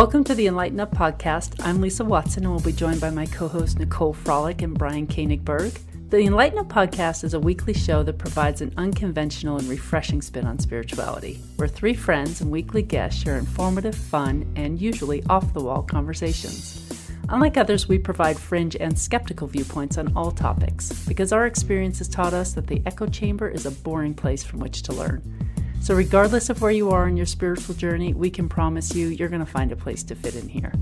Welcome to the enLIGHTenUP podcast. I'm Lisa Watson and will be joined by my co-hosts Nicole Frolick and Brian Koenigberg. The enLIGHTenUP podcast is a weekly show that provides an unconventional and refreshing spin on spirituality, where three friends and weekly guests share informative, fun, and usually off-the-wall conversations. Unlike others, we provide fringe and skeptical viewpoints on all topics, because our experience has taught us that the echo chamber is a boring place from which to learn. So regardless of where you are in your spiritual journey, we can promise you you're going to find a place to fit in here.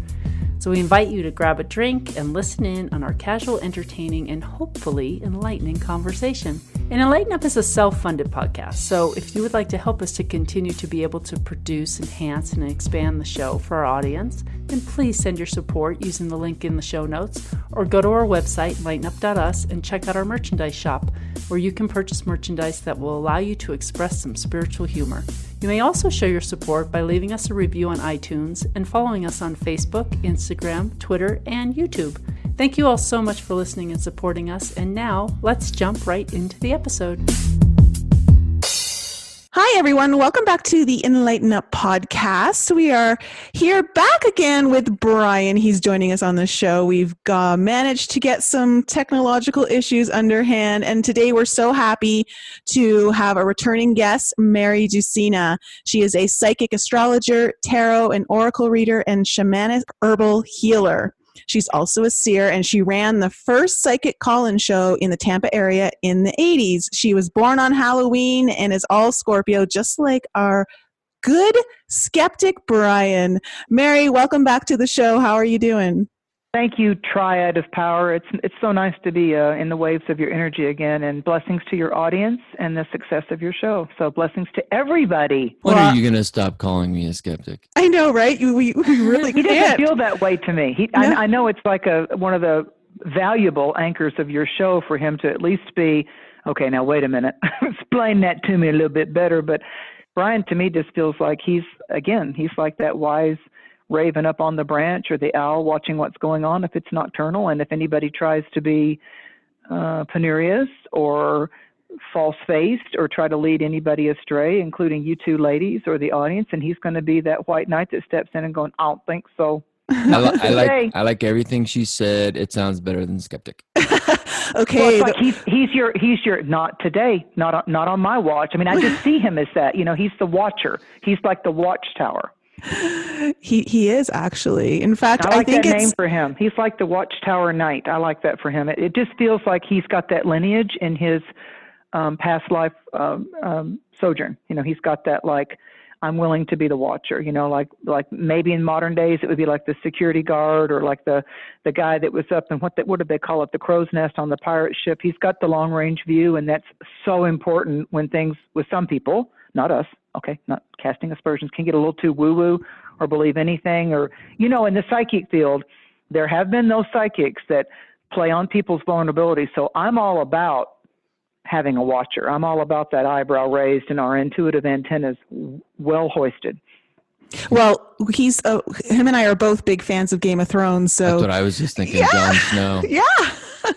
So we invite you to grab a drink and listen in on our casual, entertaining, and hopefully enlightening conversation. And enLIGHTenUP is a self-funded podcast, so if you would like to help us to continue to be able to produce, enhance, and expand the show for our audience, then please send your support using the link in the show notes, or go to our website, enlightenup.us, and check out our merchandise shop, where you can purchase merchandise that will allow you to express some spiritual humor. You may also show your support by leaving us a review on iTunes and following us on Facebook, Instagram, Twitter, and YouTube. Thank you all so much for listening and supporting us, and now let's jump right into the episode. Hi, everyone. Welcome back to the enLIGHTenUP podcast. We are here back again with Brian. He's joining us on the show. We've managed to get some technological issues underhand, and today we're so happy to have a returning guest, Mary Dusina. She is a psychic astrologer, tarot and oracle reader, and shamanic herbal healer. She's also a seer, and she ran the first psychic call-in show in the Tampa area in the 80s. She was born on Halloween and is all Scorpio, just like our good skeptic Brian. Mary, welcome back to the show. How are you doing? Thank you, Triad of Power. It's so nice to be in the waves of your energy again, and blessings to your audience and the success of your show. So blessings to everybody. When are you going to stop calling me a skeptic? I know, right? We really He can't. doesn't feel that way to me. No. I know it's like one of the valuable anchors of your show for him to at least be, okay, now wait a minute. Explain that to me a little bit better. But Brian, to me, just feels like he's like that wise raven up on the branch, or the owl watching what's going on if it's nocturnal. And if anybody tries to be penurious or false-faced or try to lead anybody astray, including you two ladies or the audience, and he's going to be that white knight that steps in and going, I don't think so. I like everything she said. It sounds better than skeptic. Okay. Well, it's like he's your not today, not on my watch. I mean, I just see him as that. You know, he's the watcher. He's like the watchtower. He is actually. In fact, I like think that name for him. He's like the Watchtower Knight. I like that for him. It just feels like he's got that lineage in his past life sojourn. You know, he's got that, like, I'm willing to be the watcher. You know, like maybe in modern days it would be like the security guard, or like the guy that was up in what did they call it, the crow's nest on the pirate ship. He's got the long range view, and that's so important when things, with some people, not us, okay, not casting aspersions, can get a little too woo-woo or believe anything. Or, you know, in the psychic field, there have been those psychics that play on people's vulnerability. So I'm all about having a watcher. I'm all about that eyebrow raised and our intuitive antennas well hoisted. Well, him and I are both big fans of Game of Thrones. So that's what I was just thinking. Yeah. Jon Snow. Yeah.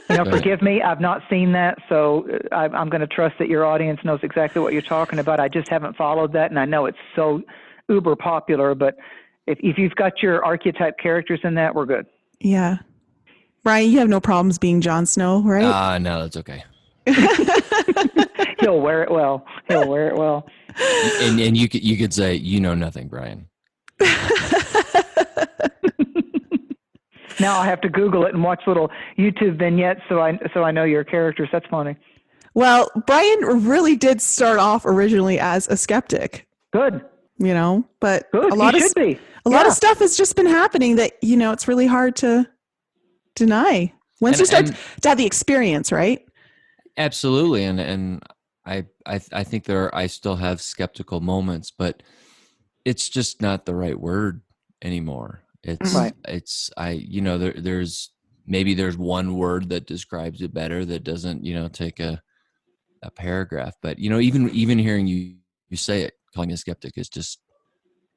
You know, forgive me, I've not seen that, so I'm going to trust that your audience knows exactly what you're talking about. I just haven't followed that, and I know it's so uber popular, but if you've got your archetype characters in that, we're good. Yeah. Brian, you have no problems being Jon Snow, right? No, that's okay. He'll wear it well. And you could say, you know nothing, Brian. Now I have to Google it and watch little YouTube vignettes so I know your characters. That's funny. Well, Brian really did start off originally as a skeptic. Good. You know, but Good. a lot He should be. A lot of stuff has just been happening that, you know, it's really hard to deny once you start to have the experience, right? Absolutely. And I think I still have skeptical moments, but it's just not the right word anymore. It's right. There's one word that describes it better that doesn't, you know, take a paragraph. But, you know, even hearing you say it, calling a skeptic is just,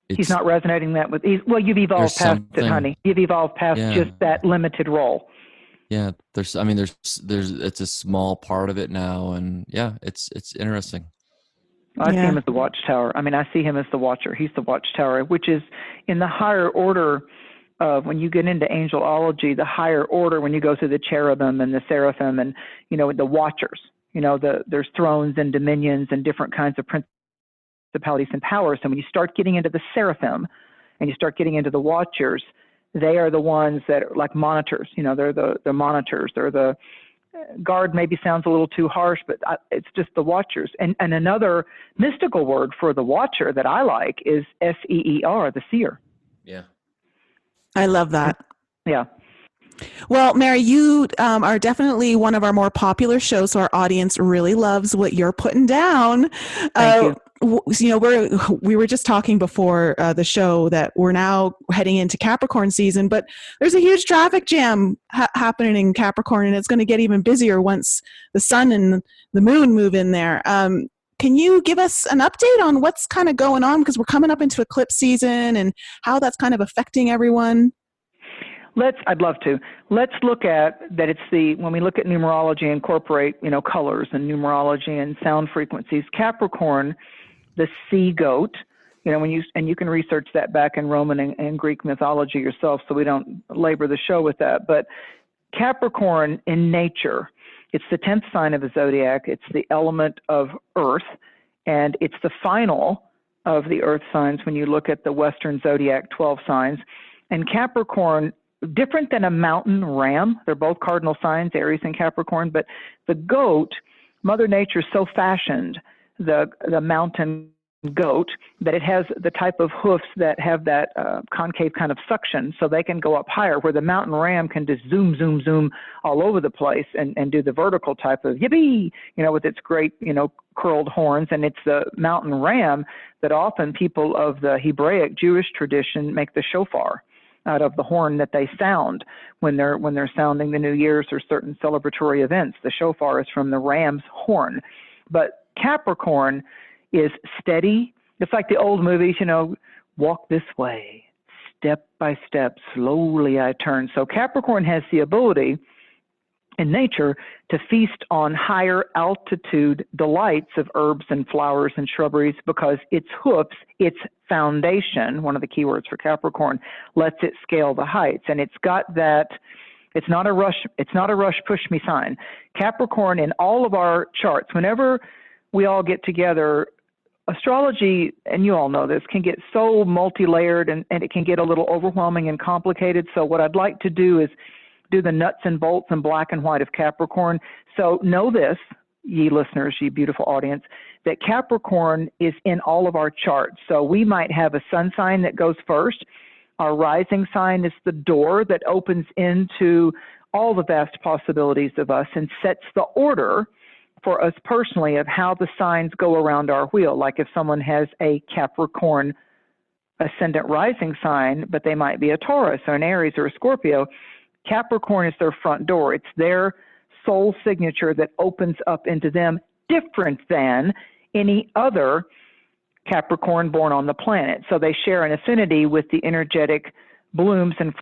he's not resonating that with, you've evolved past it, honey. You've evolved past just that limited role. Yeah. There's it's a small part of it now. And yeah, it's interesting. I see him as the watchtower. I mean, I see him as the watcher. He's the watchtower, which is in the higher order of, when you get into angelology, the higher order, when you go through the cherubim and the seraphim and, the watchers, there's thrones and dominions and different kinds of principalities and powers. And when you start getting into the seraphim and you start getting into the watchers, they are the ones that are like monitors. They're the monitors. They're the guard. Maybe sounds a little too harsh, but it's just the watchers. And another mystical word for the watcher that I like is seer, the seer. Yeah. I love that. Yeah. Well, Mary, you are definitely one of our more popular shows, so our audience really loves what you're putting down. Thank you. We were just talking before the show that we're now heading into Capricorn season, but there's a huge traffic jam happening in Capricorn, and it's going to get even busier once the sun and the moon move in there. Can you give us an update on what's kind of going on? Because we're coming up into eclipse season and how that's kind of affecting everyone. I'd love to. Let's look at that. When we look at numerology, incorporate, colors and numerology and sound frequencies. Capricorn, the sea goat, and you can research that back in Roman and Greek mythology yourself, so we don't labor the show with that. But Capricorn in nature, it's the 10th sign of the zodiac. It's the element of earth, and it's the final of the earth signs when you look at the Western zodiac 12 signs. And Capricorn, different than a mountain ram, they're both cardinal signs, Aries and Capricorn, but the goat, Mother Nature so fashioned the mountain goat that it has the type of hoofs that have that concave kind of suction, so they can go up higher, where the mountain ram can just zoom, zoom, zoom all over the place and do the vertical type of yippee, with its great, curled horns. And it's the mountain ram that often people of the Hebraic Jewish tradition make the shofar out of, the horn that they sound when they're sounding the New Year's or certain celebratory events. The shofar is from the ram's horn. But Capricorn is steady. It's like the old movies, walk this way, step by step, slowly I turn. So Capricorn has the ability in nature to feast on higher altitude delights of herbs and flowers and shrubberies, because its hoofs, its foundation, one of the key words for Capricorn, lets it scale the heights. And it's got that, it's not a rush push me sign. Capricorn in all of our charts, whenever we all get together, astrology, and you all know this, can get so multi-layered and it can get a little overwhelming and complicated. So what I'd like to do is do the nuts and bolts and black and white of Capricorn. So know this, ye listeners, ye beautiful audience, that Capricorn is in all of our charts. So we might have a sun sign that goes first. Our rising sign is the door that opens into all the vast possibilities of us and sets the order for us personally of how the signs go around our wheel. Like if someone has a Capricorn ascendant rising sign, but they might be a Taurus or an Aries or a Scorpio, Capricorn is their front door. It's their soul signature that opens up into them, different than any other Capricorn born on the planet. So they share an affinity with the energetic blooms and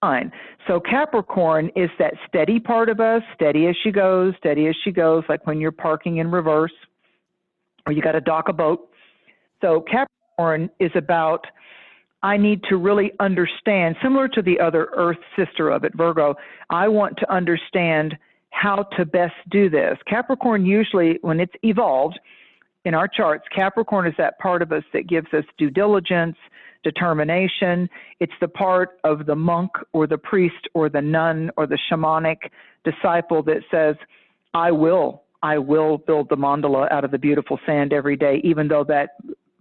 sign. So Capricorn is that steady part of us, steady as she goes, like when you're parking in reverse or you got to dock a boat. So Capricorn is about, I need to really understand, similar to the other earth sister of it, Virgo, I want to understand how to best do this. Capricorn usually, when it's evolved in our charts, Capricorn is that part of us that gives us due diligence, determination. It's the part of the monk or the priest or the nun or the shamanic disciple that says, I will build the mandala out of the beautiful sand every day, even though that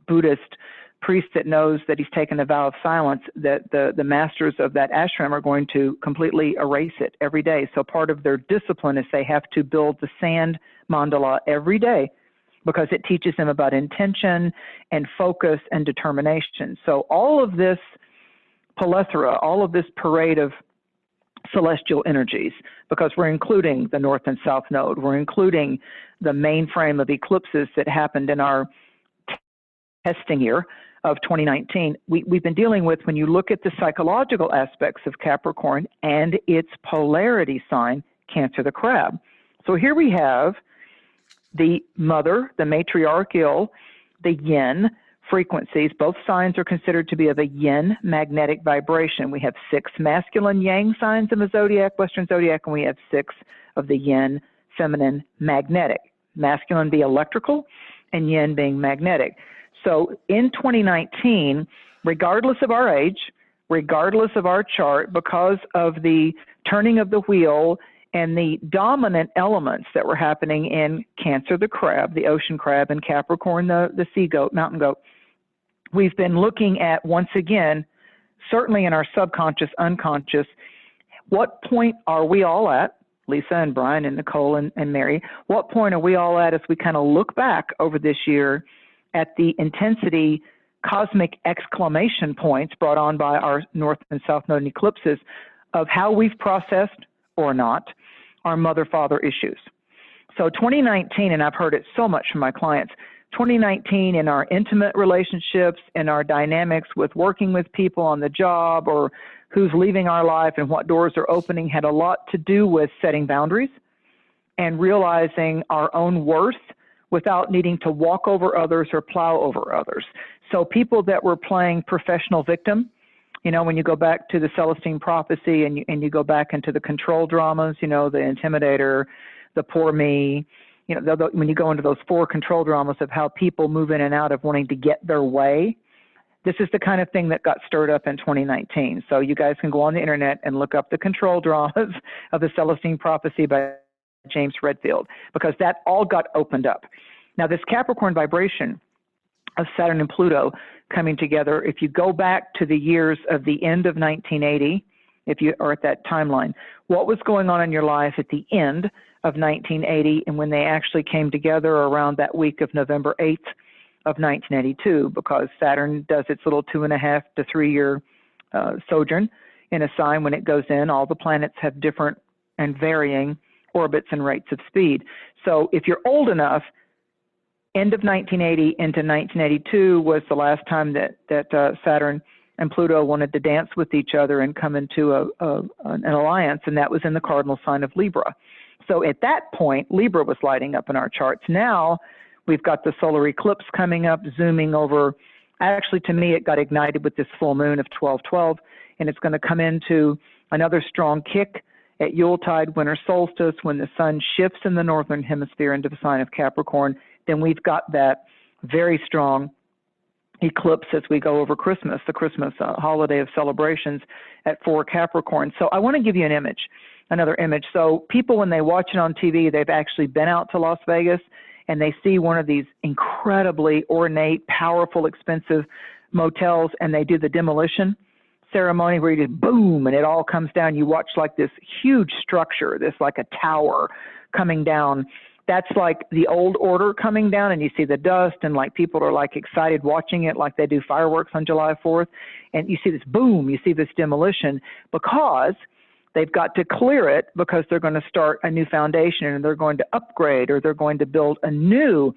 Buddhist priest that knows that he's taken a vow of silence, that the masters of that ashram are going to completely erase it every day. So part of their discipline is they have to build the sand mandala every day, because it teaches them about intention and focus and determination. So all of this plethora, all of this parade of celestial energies, because we're including the North and South Node, we're including the mainframe of eclipses that happened in our testing year of 2019, we've been dealing with, when you look at the psychological aspects of Capricorn and its polarity sign, Cancer the Crab. So here we have the mother, the matriarchal, the yin frequencies. Both signs are considered to be of a yin magnetic vibration. We have 6 masculine yang signs in the zodiac, Western zodiac, and we have 6 of the yin feminine magnetic. Masculine being electrical and yin being magnetic. So in 2019, regardless of our age, regardless of our chart, because of the turning of the wheel and the dominant elements that were happening in Cancer, the crab, the ocean crab, and Capricorn, the sea goat, mountain goat, we've been looking at, once again, certainly in our subconscious, unconscious, what point are we all at, Lisa and Brian and Nicole and Mary, what point are we all at as we kind of look back over this year at the intensity, cosmic exclamation points brought on by our North and South Node eclipses of how we've processed or not our mother-father issues. So 2019, and I've heard it so much from my clients, 2019 in our intimate relationships and our dynamics with working with people on the job or who's leaving our life and what doors are opening had a lot to do with setting boundaries and realizing our own worth without needing to walk over others or plow over others. So people that were playing professional victim, you know, when you go back to the Celestine prophecy and you go back into the control dramas, you know, the intimidator, the poor me, you know, when you go into those 4 control dramas of how people move in and out of wanting to get their way, this is the kind of thing that got stirred up in 2019. So you guys can go on the internet and look up the control dramas of the Celestine prophecy by James Redfield, because that all got opened up. Now, this Capricorn vibration of Saturn and Pluto coming together, if you go back to the years of the end of 1980, if you are at that timeline, what was going on in your life at the end of 1980 and when they actually came together around that week of November 8th of 1982, because Saturn does its little 2.5 to 3 year sojourn in a sign. When it goes in, all the planets have different and varying orbits and rates of speed. So if you're old enough, end of 1980 into 1982 was the last time that Saturn and Pluto wanted to dance with each other and come into an alliance, and that was in the cardinal sign of Libra. So at that point, Libra was lighting up in our charts. Now we've got the solar eclipse coming up, zooming over. Actually, to me, it got ignited with this full moon of 12/12, and it's going to come into another strong kick at Yuletide, winter solstice, when the sun shifts in the northern hemisphere into the sign of Capricorn. Then we've got that very strong eclipse as we go over Christmas, the Christmas holiday of celebrations at 4 Capricorn. So I want to give you an image, another image. So people, when they watch it on TV, they've actually been out to Las Vegas and they see one of these incredibly ornate, powerful, expensive motels, and they do the demolition ceremony where you just boom and it all comes down. You watch like this huge structure, this like a tower coming down. That's like the old order coming down, and you see the dust, and like people are like excited watching it like they do fireworks on July 4th. And you see this boom, you see this demolition, because they've got to clear it, because they're going to start a new foundation and they're going to upgrade, or they're going to build a new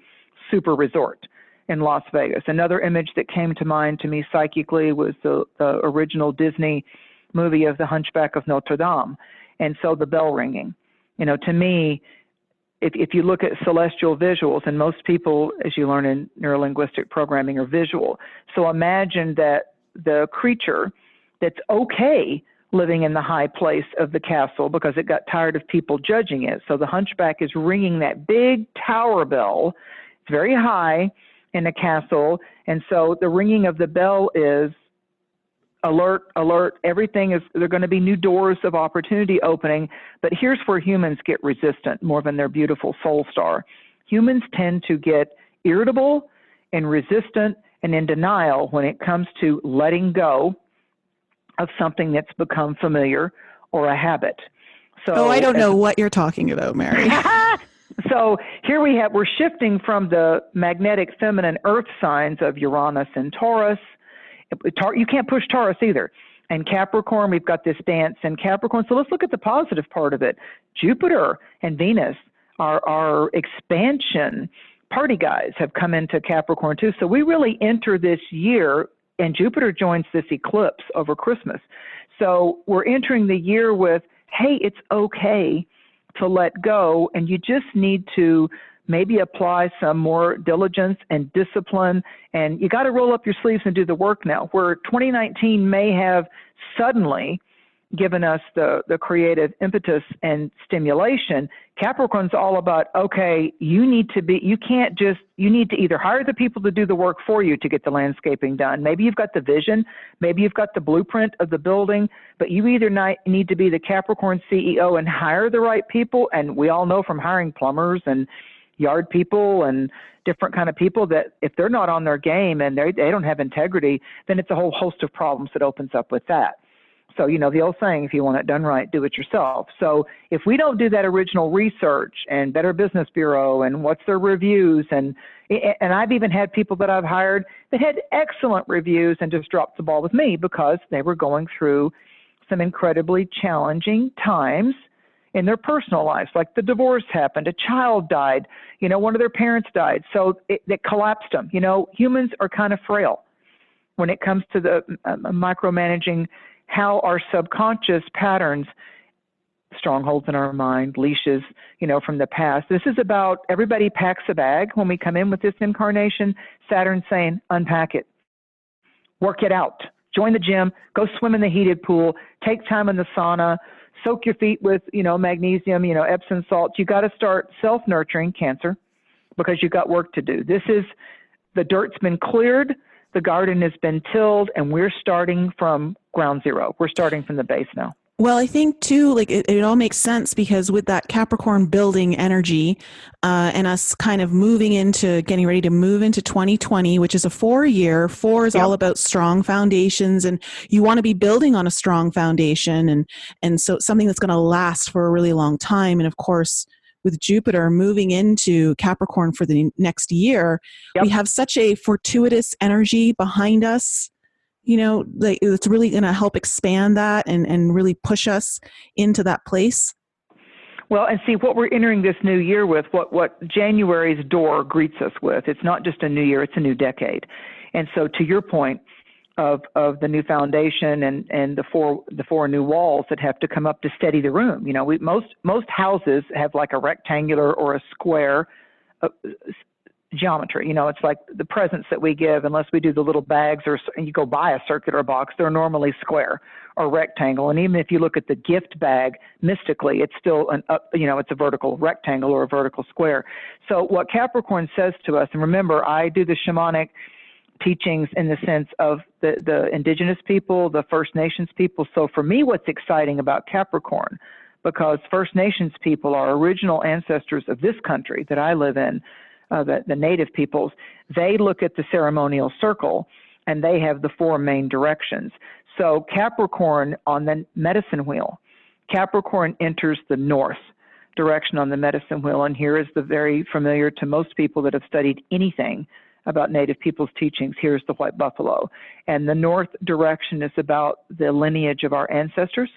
super resort in Las Vegas. Another image that came to mind to me psychically was the original Disney movie of The Hunchback of Notre Dame. And so the bell ringing, you know, to me, if you look at celestial visuals, and most people, as you learn in neurolinguistic programming, are visual. So imagine that the creature that's okay living in the high place of the castle because it got tired of people judging it. So the hunchback is ringing that big tower bell. It's very high in the castle. And so the ringing of the bell is alert, alert, everything is, there are going to be new doors of opportunity opening. But here's where humans get resistant more than their beautiful soul star. Humans tend to get irritable and resistant and in denial when it comes to letting go of something that's become familiar or a habit. So I don't know what you're talking about, Mary. So here we're shifting from the magnetic feminine earth signs of Uranus and Taurus. You can't push Taurus either. And Capricorn, we've got this dance in Capricorn. So let's look at the positive part of it. Jupiter and Venus, our expansion party guys, have come into Capricorn too. So we really enter this year, and Jupiter joins this eclipse over Christmas. So we're entering the year with, hey, it's okay to let go, and you just need to maybe apply some more diligence and discipline. And you got to roll up your sleeves and do the work now. Where 2019 may have suddenly given us the creative impetus and stimulation, Capricorn's all about, okay, you need to either hire the people to do the work for you to get the landscaping done. Maybe you've got the vision, maybe you've got the blueprint of the building, but you either need to be the Capricorn CEO and hire the right people. And we all know from hiring plumbers and yard people and different kind of people that if they're not on their game and they don't have integrity, then it's a whole host of problems that opens up with that. So, the old saying, if you want it done right, do it yourself. So if we don't do that original research and Better Business Bureau and what's their reviews, and I've even had people that I've hired that had excellent reviews and just dropped the ball with me because they were going through some incredibly challenging times in their personal lives, like the divorce happened, a child died, one of their parents died. So it collapsed them. Humans are kind of frail when it comes to the micromanaging how our subconscious patterns, strongholds in our mind, leashes, from the past. This is about everybody packs a bag when we come in with this incarnation. Saturn's saying, unpack it, work it out, join the gym, go swim in the heated pool, take time in the sauna, soak your feet with, magnesium, Epsom salts. You got to start self-nurturing, Cancer, because you've got work to do. The dirt's been cleared. The garden has been tilled, and we're starting from ground zero. We're starting from the base now. Well, I think too, it all makes sense because with that Capricorn building energy and us kind of getting ready to move into 2020, which is a 4-year. 4 is all about strong foundations, and you want to be building on a strong foundation, and so something that's going to last for a really long time. And of course, with Jupiter moving into Capricorn for the next year, we have such a fortuitous energy behind us, it's really going to help expand that and really push us into that place. Well, and see what we're entering this new year with, what January's door greets us with. It's not just a new year, it's a new decade. And so to your point of the new foundation and the four new walls that have to come up to steady the room. Most houses have like a rectangular or a square geometry. It's like the presents that we give, unless we do the little bags or you go buy a circular box, they're normally square or rectangle. And even if you look at the gift bag, mystically, it's still it's a vertical rectangle or a vertical square. So what Capricorn says to us, and remember, I do the shamanic teachings in the sense of the indigenous people, the First Nations people. So for me, what's exciting about Capricorn, because First Nations people are original ancestors of this country that I live in, the native peoples, they look at the ceremonial circle and they have the 4 main directions. So Capricorn on the medicine wheel, Capricorn enters the north direction on the medicine wheel. And here is the very familiar to most people that have studied anything about native people's teachings. Here's the white buffalo. And the north direction is about the lineage of our ancestors.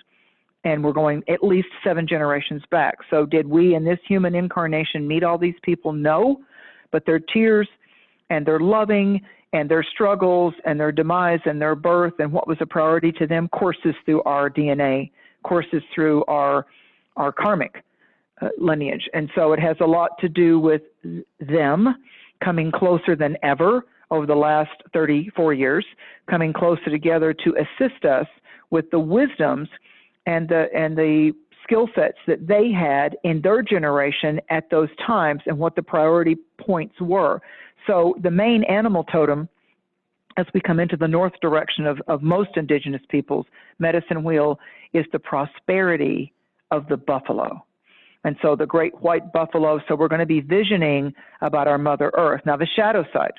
And we're going at least 7 generations back. So did we in this human incarnation meet all these people? No, but their tears and their loving and their struggles and their demise and their birth and what was a priority to them courses through our DNA, courses through our karmic lineage. And so it has a lot to do with them coming closer than ever over the last 34 years, coming closer together to assist us with the wisdoms and the skill sets that they had in their generation at those times and what the priority points were. So the main animal totem, as we come into the north direction of most indigenous peoples, medicine wheel, is the prosperity of the buffalo. And so the great white buffalo, so we're going to be visioning about our Mother Earth. Now the shadow side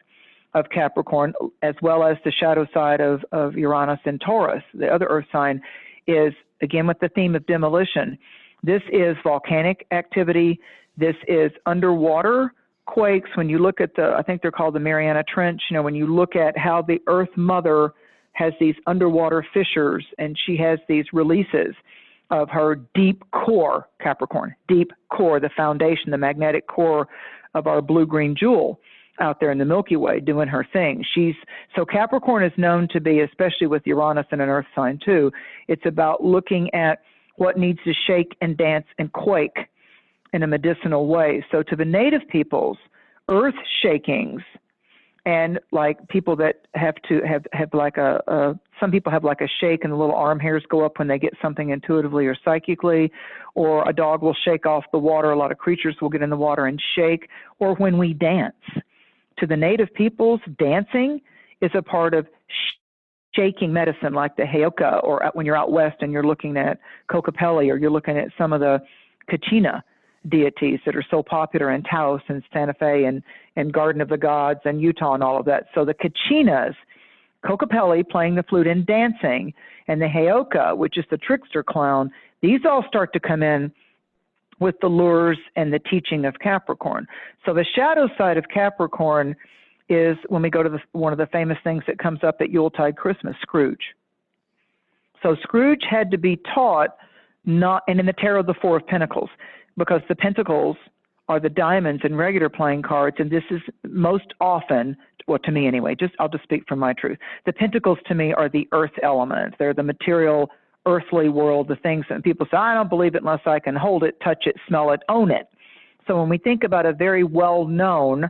of Capricorn, as well as the shadow side of Uranus and Taurus, the other earth sign, is again with the theme of demolition. This is volcanic activity. This is underwater quakes. When you look at I think they're called the Mariana Trench, when you look at how the Earth Mother has these underwater fissures and she has these releases of her deep core, Capricorn, deep core, the foundation, the magnetic core of our blue-green jewel out there in the Milky Way doing her thing. So Capricorn is known to be, especially with Uranus and an earth sign too, it's about looking at what needs to shake and dance and quake in a medicinal way. So to the native peoples, earth shakings, and like people that have to have like some people have like a shake and the little arm hairs go up when they get something intuitively or psychically, or a dog will shake off the water. A lot of creatures will get in the water and shake, or when we dance. To the native peoples, dancing is a part of shaking medicine, like the Heyoka, or when you're out west and you're looking at Kokopelli, or you're looking at some of the Kachina deities that are so popular in Taos and Santa Fe and Garden of the Gods and Utah and all of that. So the Kachinas, Kokopelli playing the flute and dancing, and the Heyoka, which is the trickster clown, these all start to come in with the lures and the teaching of Capricorn. So the shadow side of Capricorn is when we go to one of the famous things that comes up at Yuletide Christmas, Scrooge. So Scrooge had to be taught and in the Tarot, the Four of Pentacles, because the Pentacles are the diamonds in regular playing cards, and this is most often, well, to me anyway, I'll just speak from my truth. The Pentacles to me are the earth element. They're the material, earthly world, the things that people say, I don't believe it unless I can hold it, touch it, smell it, own it. So when we think about a very well-known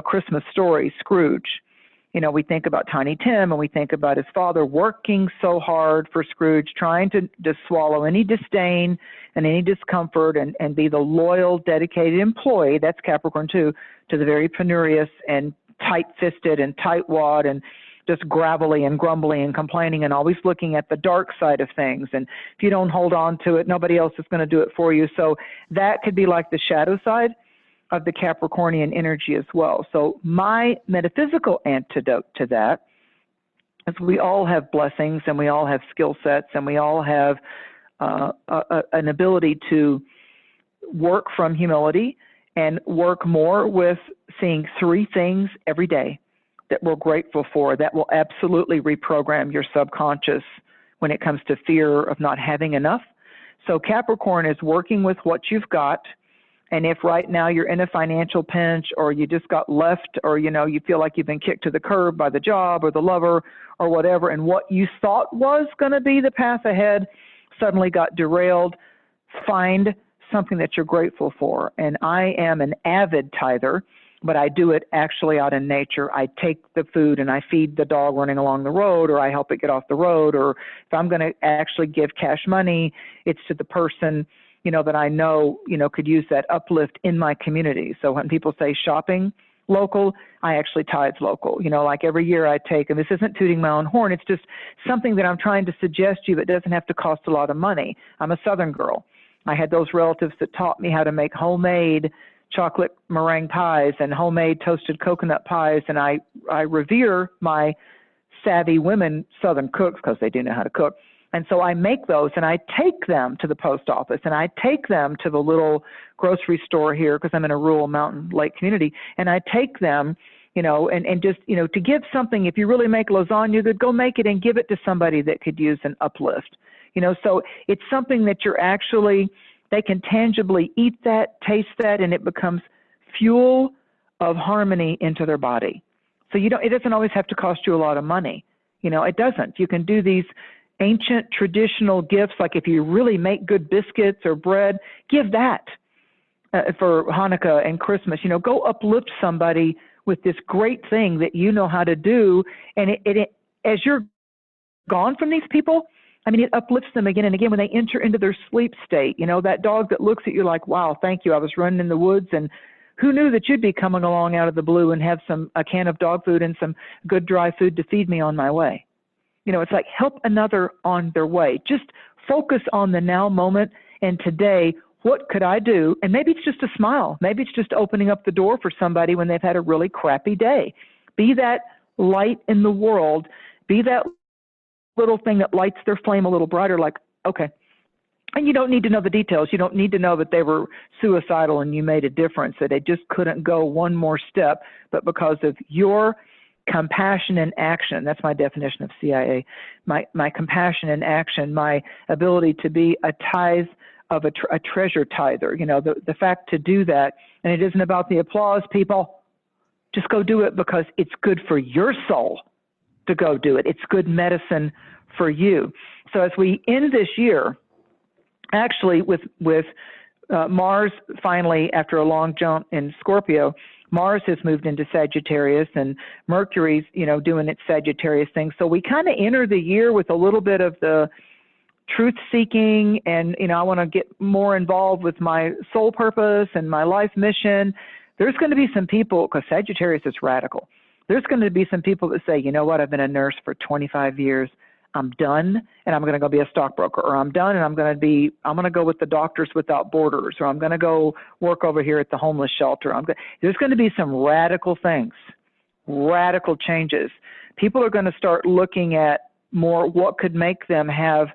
Christmas story, Scrooge, we think about Tiny Tim, and we think about his father working so hard for Scrooge, trying to swallow any disdain and any discomfort and be the loyal, dedicated employee, that's Capricorn too, to the very penurious and tight-fisted and tight-wad and just gravelly and grumbly and complaining and always looking at the dark side of things. And if you don't hold on to it, nobody else is going to do it for you. So that could be like the shadow side of the Capricornian energy as well. So my metaphysical antidote to that is we all have blessings and we all have skill sets and we all have an ability to work from humility and work more with seeing 3 things every day that we're grateful for. That will absolutely reprogram your subconscious when it comes to fear of not having enough. So Capricorn is working with what you've got. And if right now you're in a financial pinch or you just got left or, you feel like you've been kicked to the curb by the job or the lover or whatever, and what you thought was going to be the path ahead suddenly got derailed, find something that you're grateful for. And I am an avid tither, but I do it actually out in nature. I take the food and I feed the dog running along the road, or I help it get off the road, or if I'm going to actually give cash money, it's to the person that I know, could use that uplift in my community. So when people say shopping local, I actually tithe local. Like every year I take, and this isn't tooting my own horn, it's just something that I'm trying to suggest to you that doesn't have to cost a lot of money. I'm a Southern girl. I had those relatives that taught me how to make homemade chocolate meringue pies and homemade toasted coconut pies, and I revere my savvy women Southern cooks because they do know how to cook. And so I make those and I take them to the post office and I take them to the little grocery store here because I'm in a rural mountain lake community. And I take them, and just, to give something, if you really make lasagna good, go make it and give it to somebody that could use an uplift. So it's something that they can tangibly eat that, taste that, and it becomes fuel of harmony into their body. So it doesn't always have to cost you a lot of money. It doesn't. You can do these ancient traditional gifts, like if you really make good biscuits or bread, give that for Hanukkah and Christmas. Go uplift somebody with this great thing that you know how to do, and it as you're gone from these people, it uplifts them again and again when they enter into their sleep state. That dog that looks at you like, wow, thank you, I was running in the woods, and who knew that you'd be coming along out of the blue and have a can of dog food and some good dry food to feed me on my way. It's like help another on their way. Just focus on the now moment and today, what could I do? And maybe it's just a smile. Maybe it's just opening up the door for somebody when they've had a really crappy day. Be that light in the world. Be that little thing that lights their flame a little brighter, like, okay. And you don't need to know the details. You don't need to know that they were suicidal and you made a difference, that they just couldn't go one more step, but because of your compassion and action. That's my definition of CIA. My compassion and action, my ability to be a tithe of a treasure tither. The fact to do that, and it isn't about the applause, people. Just go do it because it's good for your soul to go do it. It's good medicine for you. So as we end this year, actually with Mars finally, after a long jump in Scorpio, Mars has moved into Sagittarius, and Mercury's, doing its Sagittarius thing. So we kind of enter the year with a little bit of the truth seeking, and, I want to get more involved with my soul purpose and my life mission. There's going to be some people, because Sagittarius is radical. There's going to be some people that say, you know what, I've been a nurse for 25 years. I'm done, and I'm going to go be a stockbroker, or I'm done, and I'm going to go with the Doctors Without Borders, or I'm going to go work over here at the homeless shelter. There's going to be some radical things, radical changes. People are going to start looking at more what could make them have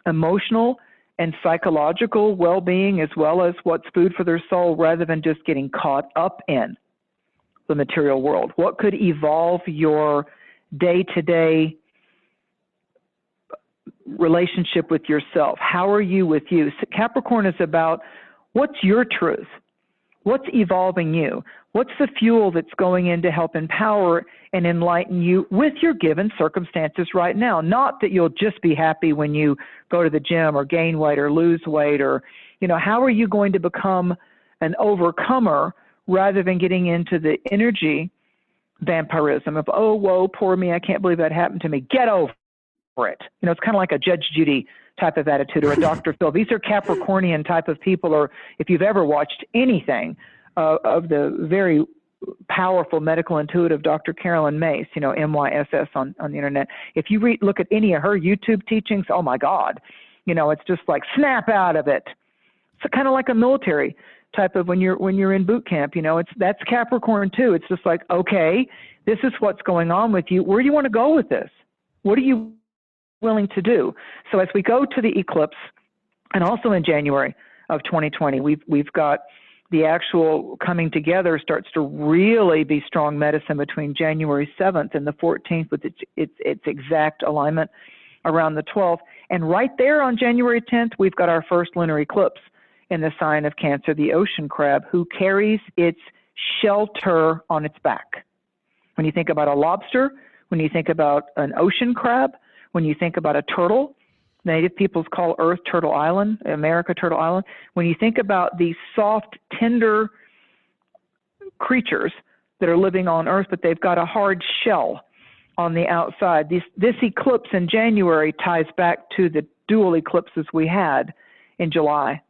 emotional and psychological well-being, as well as what's food for their soul, rather than just getting caught up in the material world. What could evolve your day-to-day relationship with yourself? How are you with you? So Capricorn is about what's your truth? What's evolving you? What's the fuel that's going in to help empower and enlighten you with your given circumstances right now? Not that you'll just be happy when you go to the gym or gain weight or lose weight, or, how are you going to become an overcomer rather than getting into the energy vampirism of, oh, whoa, poor me, I can't believe that happened to me. Get over it. It's kind of like a Judge Judy type of attitude, or a Dr. Phil. These are Capricornian type of people, or if you've ever watched anything of the very powerful medical intuitive Dr. Carolyn Mace, MYSS on the internet. If you look at any of her YouTube teachings, oh my God, it's just like snap out of it. It's kind of like a military type of when you're in boot camp, that's Capricorn too. It's just like, okay, this is what's going on with you. Where do you want to go with this? What are you willing to do? So as we go to the eclipse, and also in January of 2020, we've got the actual coming together starts to really be strong medicine between January 7th and the 14th, with its exact alignment around the 12th. And right there on January 10th, we've got our first lunar eclipse in the sign of Cancer, the ocean crab, who carries its shelter on its back. When you think about a lobster, when you think about an ocean crab, when you think about a turtle, Native peoples call Earth Turtle Island, America Turtle Island. When you think about these soft, tender creatures that are living on Earth, but they've got a hard shell on the outside, this eclipse in January ties back to the dual eclipses we had in July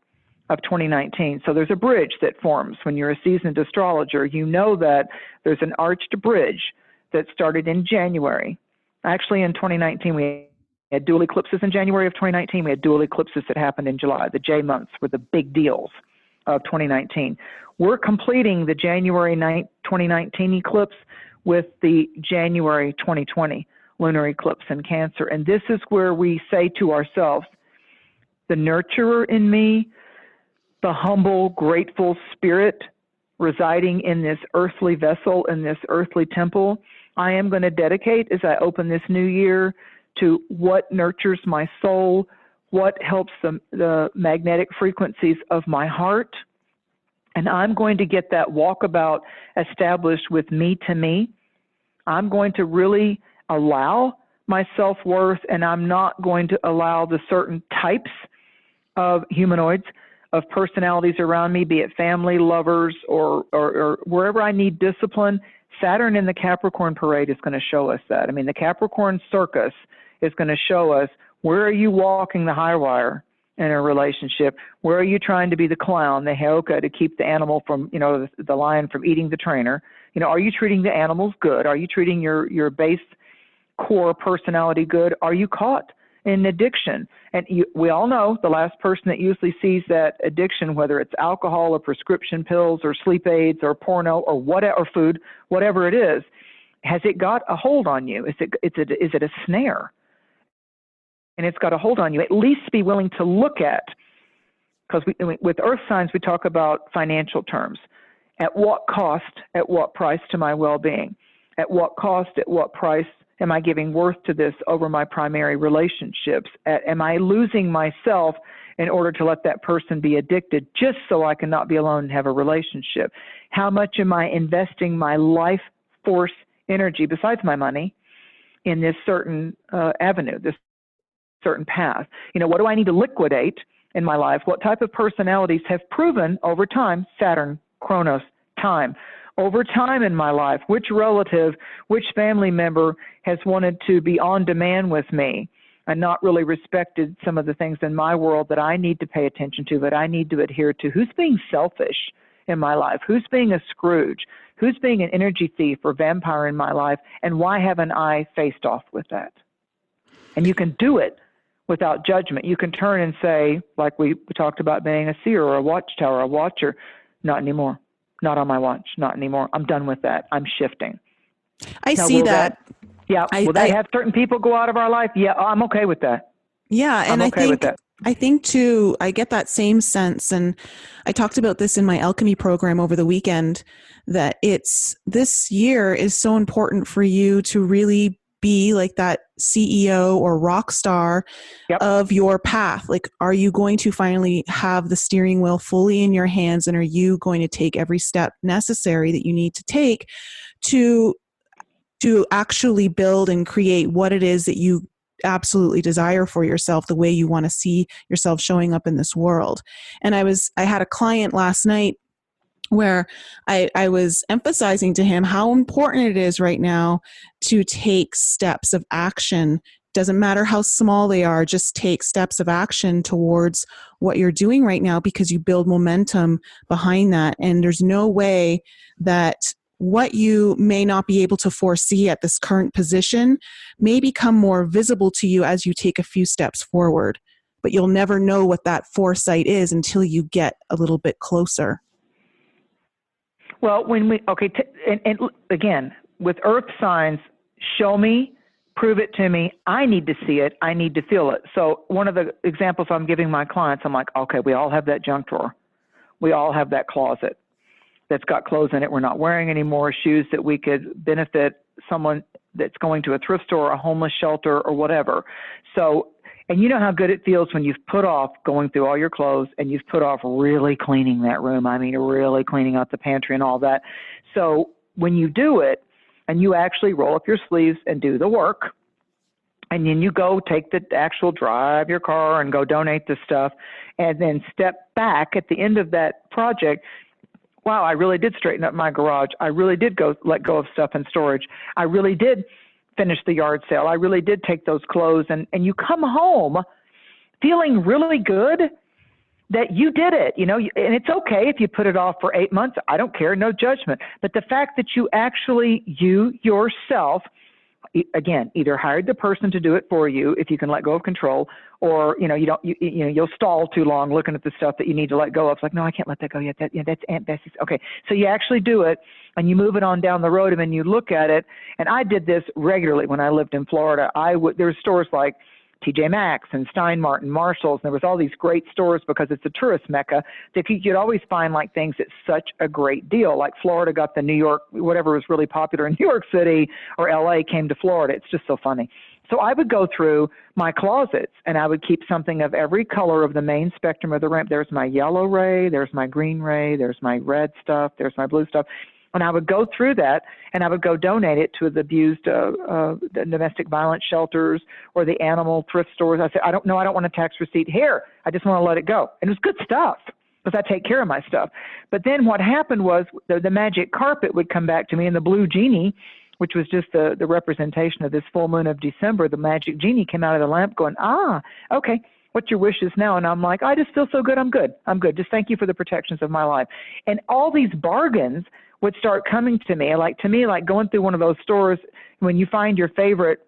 of 2019. So there's a bridge that forms. When you're a seasoned astrologer, you know that there's an arched bridge that started in January. Actually, in 2019, we had dual eclipses in January of 2019. We had dual eclipses that happened in July. The J months were the big deals of 2019. We're completing the January 2019 eclipse with the January 2020 lunar eclipse in Cancer. And this is where we say to ourselves, the nurturer in me, the humble, grateful spirit residing in this earthly vessel, in this earthly temple, I am going to dedicate, as I open this new year, to what nurtures my soul, what helps the magnetic frequencies of my heart. And I'm going to get that walkabout established with me to me. I'm going to really allow my self-worth, and I'm not going to allow the certain types of humanoids, of personalities around me, be it family, lovers, or wherever I need discipline. Saturn in the Capricorn parade is going to show us that. I mean, the Capricorn circus is going to show us, where are you walking the high wire in a relationship? Where are you trying to be the clown, the heoka, to keep the animal from, the lion from eating the trainer? Are you treating the animals good? Are you treating your base core personality good? Are you caught in addiction? And we all know the last person that usually sees that addiction, whether it's alcohol or prescription pills or sleep aids or porno or whatever, or food, whatever it is, has it got a hold on you? Is it a snare? And it's got a hold on you. At least be willing to look at, because with earth signs, we talk about financial terms. At what cost, at what price to my well-being? At what cost, at what price am I giving worth to this over my primary relationships? Am I losing myself in order to let that person be addicted just so I can not be alone and have a relationship? How much am I investing my life force energy, besides my money, in this certain avenue, this certain path? What do I need to liquidate in my life? What type of personalities have proven over time, Saturn, Chronos, time, over time in my life, which relative, which family member has wanted to be on demand with me and not really respected some of the things in my world that I need to pay attention to, that I need to adhere to? Who's being selfish in my life? Who's being a Scrooge? Who's being an energy thief or vampire in my life? And why haven't I faced off with that? And you can do it without judgment. You can turn and say, like we talked about being a seer or a watchtower, a watcher, not anymore. Not on my watch, not anymore. I'm done with that. I'm shifting. I see that. Will that have certain people go out of our life? Yeah, I'm okay with that. Yeah, and I think too, I get that same sense, and I talked about this in my alchemy program over the weekend, that this year is so important for you to really be like that CEO or rock star of your path. Like, are you going to finally have the steering wheel fully in your hands, and are you going to take every step necessary that you need to take to actually build and create what it is that you absolutely desire for yourself, the way you want to see yourself showing up in this world? And I had a client last night where I was emphasizing to him how important it is right now to take steps of action. Doesn't matter how small they are, just take steps of action towards what you're doing right now, because you build momentum behind that. And there's no way that what you may not be able to foresee at this current position may become more visible to you as you take a few steps forward. But you'll never know what that foresight is until you get a little bit closer. Well, and again, with earth signs, show me, prove it to me. I need to see it. I need to feel it. So one of the examples I'm giving my clients, I'm like, okay, we all have that junk drawer. We all have that closet that's got clothes in it we're not wearing anymore, shoes that we could benefit someone that's going to a thrift store, a homeless shelter, or whatever. So, and you know how good it feels when you've put off going through all your clothes and you've put off really cleaning that room. I mean, really cleaning out the pantry and all that. So when you do it and you actually roll up your sleeves and do the work, and then you go take the actual drive your car and go donate the stuff, and then step back at the end of that project, wow, I really did straighten up my garage. I really did let go of stuff in storage. I really did finish the yard sale. I really did take those clothes, and you come home feeling really good that you did it, and it's okay if you put it off for 8 months. I don't care, no judgment. But the fact that you actually, you yourself, again, either hired the person to do it for you if you can let go of control, or you'll stall too long looking at the stuff that you need to let go of. It's like, no, I can't let that go yet. That's Aunt Bessie's. Okay, so you actually do it and you move it on down the road, and then you look at it. And I did this regularly when I lived in Florida. There were stores like TJ Maxx and Stein Mart and Marshall's, and there was all these great stores because it's a tourist mecca that you'd always find like things at such a great deal. Like Florida got the New York, whatever was really popular in New York City or LA came to Florida. It's just so funny. So I would go through my closets and I would keep something of every color of the main spectrum of the rainbow. There's my yellow ray, there's my green ray, there's my red stuff, there's my blue stuff. And I would go through that and I would go donate it to the abused domestic violence shelters or the animal thrift stores. I said, I don't want a tax receipt here. I just want to let it go. And it was good stuff because I take care of my stuff. But then what happened was the magic carpet would come back to me, and the blue genie, which was just the representation of this full moon of December, the magic genie came out of the lamp going, okay, what's your wishes now? And I'm like, I just feel so good. I'm good. Just thank you for the protections of my life. And all these bargains would start coming to me, like going through one of those stores when you find your favorite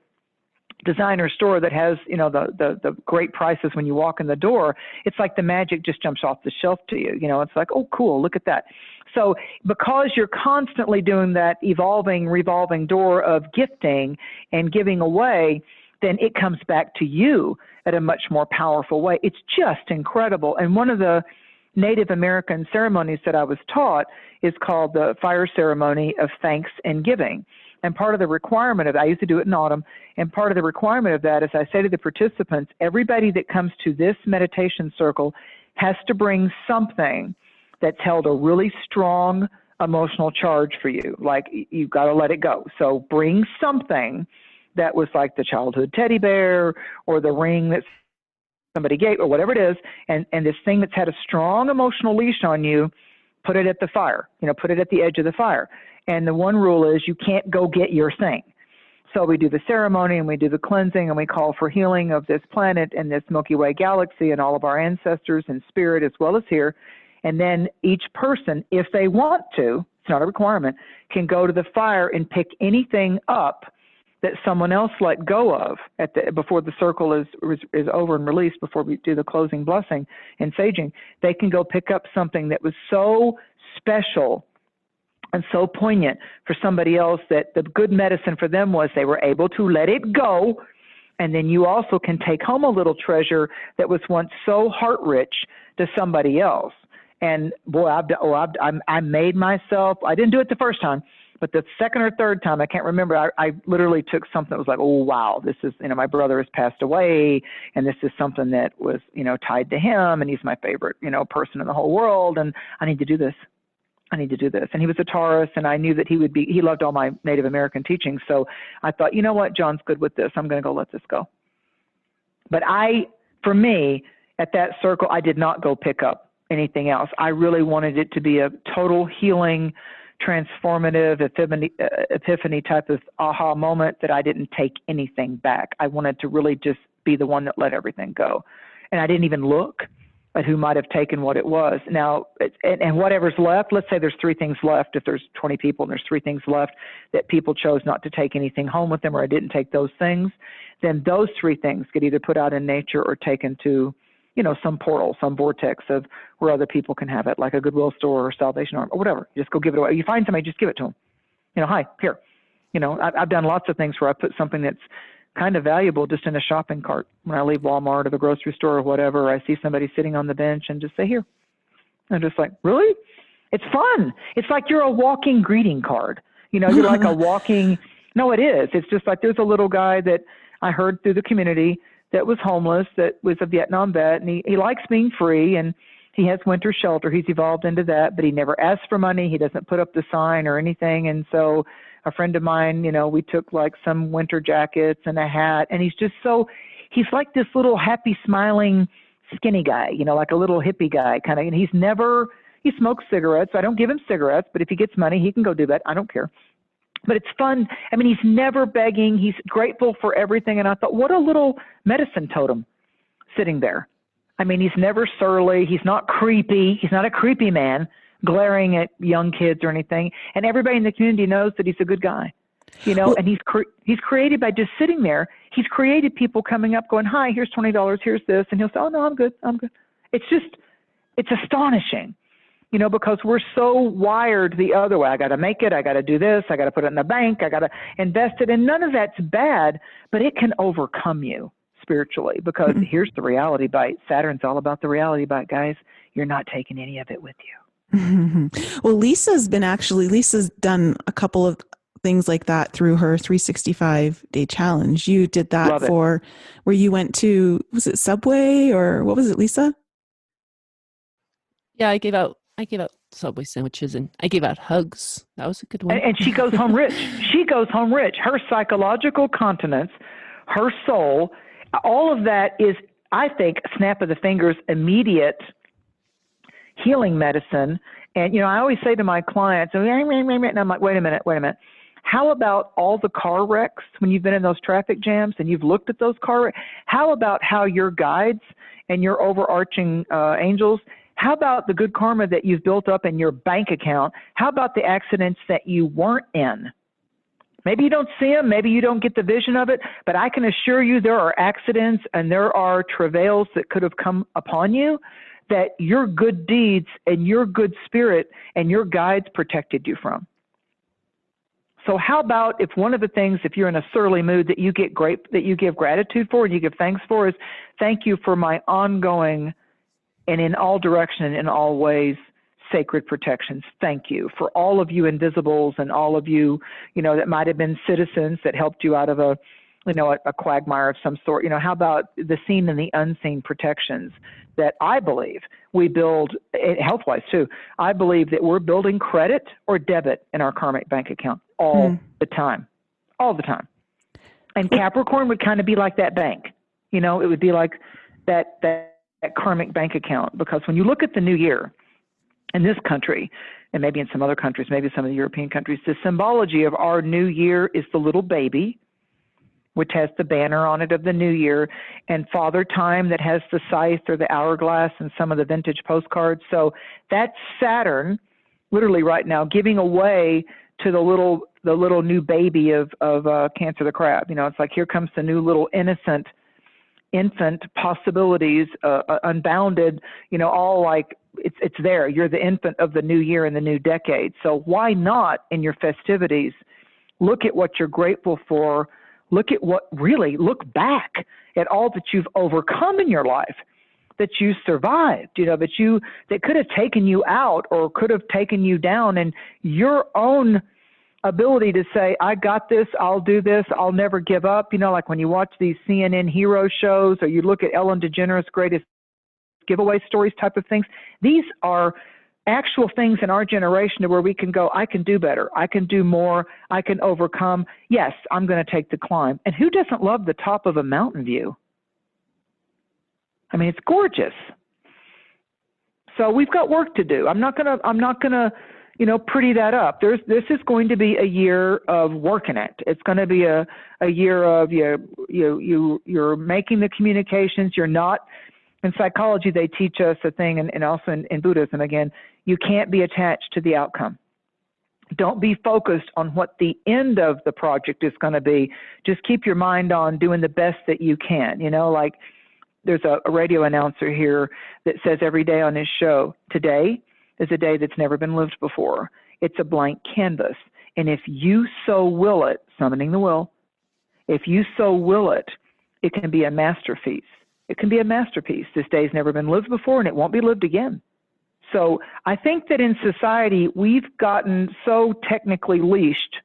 designer store that has, the great prices when you walk in the door. It's like the magic just jumps off the shelf to you. It's like, oh, cool, look at that. So because you're constantly doing that evolving, revolving door of gifting and giving away, then it comes back to you at a much more powerful way. It's just incredible. And one of the Native American ceremonies that I was taught is called the fire ceremony of thanks and giving. And part of the requirement of, I used to do it in autumn, and part of the requirement of that is I say to the participants, everybody that comes to this meditation circle has to bring something that's held a really strong emotional charge for you. Like, you've got to let it go. So bring something that was like the childhood teddy bear or the ring that somebody gave, or whatever it is, and this thing that's had a strong emotional leash on you, put it at the fire, put it at the edge of the fire. And the one rule is you can't go get your thing. So we do the ceremony and we do the cleansing and we call for healing of this planet and this Milky Way galaxy and all of our ancestors and spirit as well as here. And then each person, if they want to, it's not a requirement, can go to the fire and pick anything up that someone else let go of before the circle is over and released, before we do the closing blessing and saging. They can go pick up something that was so special and so poignant for somebody else that the good medicine for them was they were able to let it go. And then you also can take home a little treasure that was once so heart-rich to somebody else. And boy, I made myself, I didn't do it the first time, but the second or third time, I can't remember, I literally took something that was like, oh, wow, this is, my brother has passed away, and this is something that was, tied to him, and he's my favorite, person in the whole world, and I need to do this. And he was a Taurus, and I knew that he loved all my Native American teachings. So I thought, you know what, John's good with this. I'm going to go let this go. But for me, at that circle, I did not go pick up anything else. I really wanted it to be a total healing, transformative, epiphany type of aha moment that I didn't take anything back. I wanted to really just be the one that let everything go. And I didn't even look at who might have taken what it was. Now, and whatever's left, let's say there's 3 things left. If there's 20 people and there's 3 things left that people chose not to take anything home with them, or I didn't take those things, then those 3 things get either put out in nature or taken to, some portal, some vortex of where other people can have it, like a Goodwill store or Salvation Army or whatever. You just go give it away. You find somebody, just give it to them. Hi, here. I've done lots of things where I put something that's kind of valuable just in a shopping cart. When I leave Walmart or the grocery store or whatever, I see somebody sitting on the bench and just say, here. I'm just like, really? It's fun. It's like you're a walking greeting card. You're like a walking, no, it is. It's just like there's a little guy that I heard through the community that was homeless, that was a Vietnam vet, and he likes being free, and he has winter shelter. He's evolved into that, but he never asks for money. He doesn't put up the sign or anything. And so a friend of mine, we took like some winter jackets and a hat, and he's like this little happy, smiling, skinny guy, like a little hippie guy kind of, and he smokes cigarettes. I don't give him cigarettes, but if he gets money, he can go do that. I don't care. But it's fun. He's never begging. He's grateful for everything. And I thought, what a little medicine totem sitting there. He's never surly. He's not creepy. He's not a creepy man glaring at young kids or anything. And everybody in the community knows that he's a good guy, and he's created by just sitting there. He's created people coming up going, hi, here's $20. Here's this. And he'll say, oh, no, I'm good. It's astonishing. Because we're so wired the other way. I got to make it. I got to do this. I got to put it in the bank. I got to invest it. And none of that's bad, but it can overcome you spiritually, because here's the reality bite. Saturn's all about the reality bite, guys. You're not taking any of it with you. Well, Lisa's done a couple of things like that through her 365-day challenge. You did that where you went to, was it Subway or what was it, Lisa? Yeah, I gave out Subway sandwiches and I gave out hugs. That was a good one. And she goes home rich. Her psychological continence, her soul, all of that is, I think, a snap of the fingers, immediate healing medicine. And, I always say to my clients, and I'm like, wait a minute. How about all the car wrecks when you've been in those traffic jams and you've looked at those car wrecks? How about how your guides and your overarching angels, how about the good karma that you've built up in your bank account? How about the accidents that you weren't in? Maybe you don't see them, maybe you don't get the vision of it, but I can assure you there are accidents and there are travails that could have come upon you that your good deeds and your good spirit and your guides protected you from. So how about if one of the things, if you're in a surly mood that you give gratitude for and you give thanks for, is thank you for my ongoing and in all direction, in all ways, sacred protections. Thank you for all of you invisibles and all of you, that might have been citizens that helped you out of a quagmire of some sort. How about the seen and the unseen protections that I believe we build, health-wise too. I believe that we're building credit or debit in our karmic bank account all the time. And Capricorn would kind of be like that bank. It would be like, that karmic bank account. Because when you look at the new year in this country, and maybe in some other countries, maybe some of the European countries, the symbology of our new year is the little baby, which has the banner on it of the new year, and Father Time that has the scythe or the hourglass and some of the vintage postcards. So that's Saturn, literally right now, giving away to the little new baby of Cancer the Crab. You know, it's like, here comes the new little innocent infant possibilities, unbounded, you know, all like it's there. You're the infant of the new year and the new decade. So why not in your festivities look at what you're grateful for? Look back at all that you've overcome in your life, that you survived, you know, that could have taken you out or could have taken you down, and your own ability to say, I got this, I'll do this, I'll never give up. You know, like when you watch these CNN hero shows, or you look at Ellen DeGeneres' Greatest Giveaway Stories type of things. These are actual things in our generation where we can go, I can do better, I can do more, I can overcome. Yes, I'm going to take the climb. And who doesn't love the top of a mountain view? I mean, it's gorgeous. So we've got work to do. I'm not gonna, you know, pretty that up. This is going to be a year of working it. It's going to be a year of you're making the communications. You're not. In psychology, they teach us a thing, and also in Buddhism, again, you can't be attached to the outcome. Don't be focused on what the end of the project is going to be. Just keep your mind on doing the best that you can. You know, like there's a radio announcer here that says every day on his show, today is a day that's never been lived before. It's a blank canvas. And if you so will it, summoning the will, if you so will it, it can be a masterpiece. It can be a masterpiece. This day's never been lived before, and it won't be lived again. So I think that in society, we've gotten so technically leashed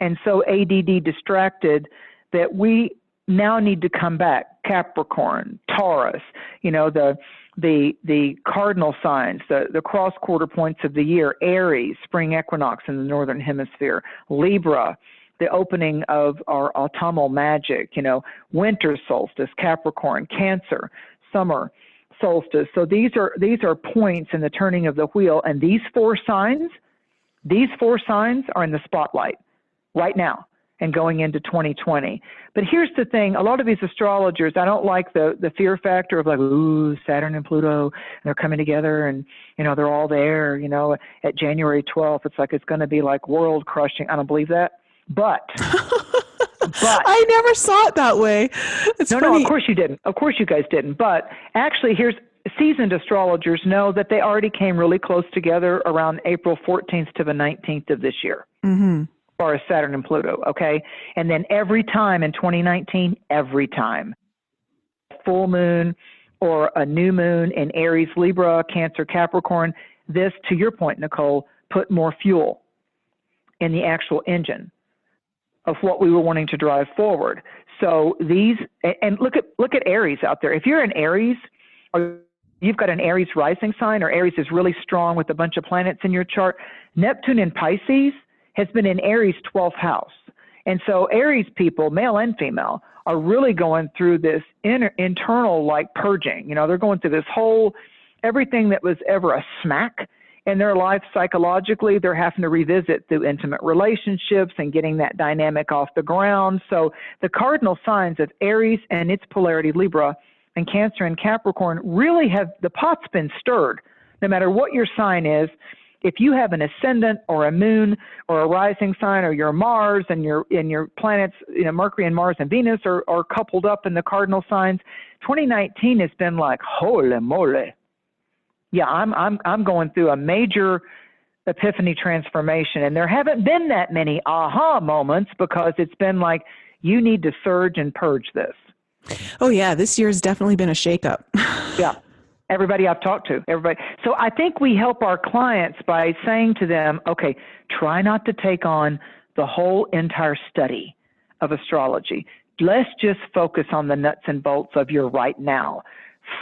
and so ADD distracted that we now need to come back. Capricorn, Taurus, you know, the cardinal signs, the cross quarter points of the year, Aries, spring equinox in the northern hemisphere, Libra, the opening of our autumnal magic, you know, winter solstice, Capricorn, Cancer, summer solstice. So these are points in the turning of the wheel, and these four signs are in the spotlight right now and going into 2020. But here's the thing, a lot of these astrologers, I don't like the fear factor of like, ooh, Saturn and Pluto, and they're coming together, and, you know, they're all there, you know, at January 12th. It's like it's going to be like world crushing. I don't believe that. But I never saw it that way. It's funny. No, of course you didn't. Of course you guys didn't. But actually, here's seasoned astrologers know that they already came really close together around April 14th to the 19th of this year, as far as Saturn and Pluto, okay? And then every time in 2019, full moon or a new moon in Aries, Libra, Cancer, Capricorn, this, to your point, Nicole, put more fuel in the actual engine of what we were wanting to drive forward. So these, and look at Aries out there. If you're an Aries, or you've got an Aries rising sign, or Aries is really strong with a bunch of planets in your chart, Neptune in Pisces has been in Aries' 12th house. And so Aries people, male and female, are really going through this internal like purging. You know, they're going through this whole, everything that was ever a smack in their life psychologically, they're having to revisit through intimate relationships and getting that dynamic off the ground. So the cardinal signs of Aries and its polarity Libra and Cancer and Capricorn really have, the pot's been stirred. No matter what your sign is, if you have an ascendant or a moon or a rising sign, or your Mars and your planets, you know, Mercury and Mars and Venus are coupled up in the cardinal signs, 2019 has been like, holy moly. Yeah, I'm going through a major epiphany transformation, and there haven't been that many aha moments because it's been like, you need to surge and purge this. Oh yeah, this year has definitely been a shakeup. Yeah, everybody I've talked to, everybody. So I think we help our clients by saying to them, okay, try not to take on the whole entire study of astrology. Let's just focus on the nuts and bolts of your right now.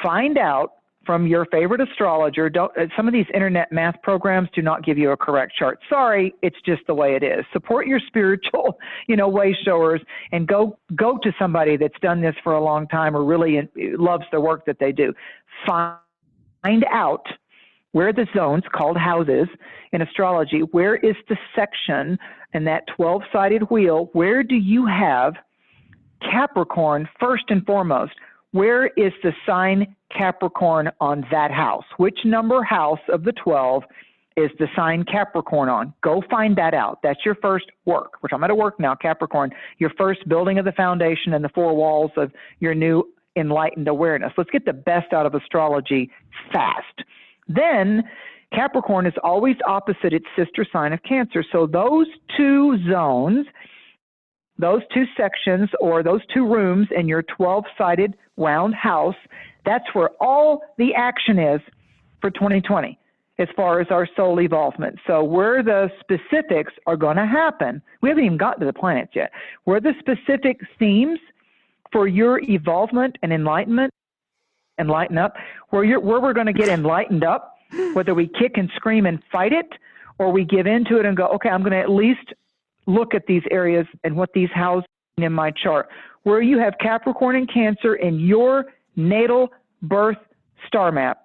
Find out from your favorite astrologer. Some of these internet math programs do not give you a correct chart. Sorry, it's just the way it is. Support your spiritual, way showers, and go to somebody that's done this for a long time or really loves the work that they do. Find out where the zones, called houses in astrology, where is the section in that 12-sided wheel, where do you have Capricorn first and foremost? Where is the sign Capricorn on that house? Which number house of the 12 is the sign Capricorn on? Go find that out. That's your first work, which I'm at work now, Capricorn, your first building of the foundation and the four walls of your new enlightened awareness. Let's get the best out of astrology fast. Then Capricorn is always opposite its sister sign of Cancer. So those two zones, those two sections, or those two rooms in your 12-sided round house, that's where all the action is for 2020 as far as our soul evolvement. So where the specifics are going to happen, we haven't even gotten to the planets yet, where the specific themes for your evolvement and enlightenment, enlighten up, where we're going to get enlightened up, whether we kick and scream and fight it, or we give into it and go, okay, I'm going to at least look at these areas and what these houses in my chart, where you have Capricorn and Cancer in your natal birth star map.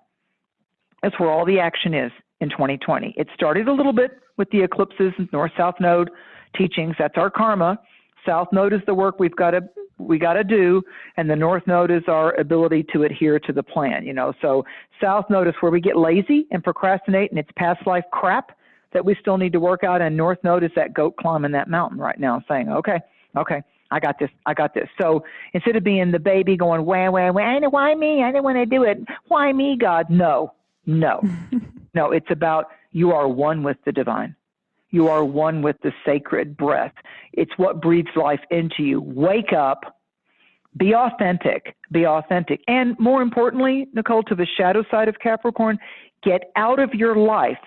That's where all the action is in 2020. It started a little bit with the eclipses, north-south node teachings. That's our karma. South node is the work we got to do, and the north node is our ability to adhere to the plan. So south node is where we get lazy and procrastinate, and it's past life crap that we still need to work out. And north node is that goat climbing that mountain right now, saying, okay, I got this. So instead of being the baby going, wah, why me? I didn't want to do it. Why me, God? No. It's about you are one with the divine. You are one with the sacred breath. It's what breathes life into you. Wake up, be authentic. And more importantly, Nicole, to the shadow side of Capricorn, get out of your life.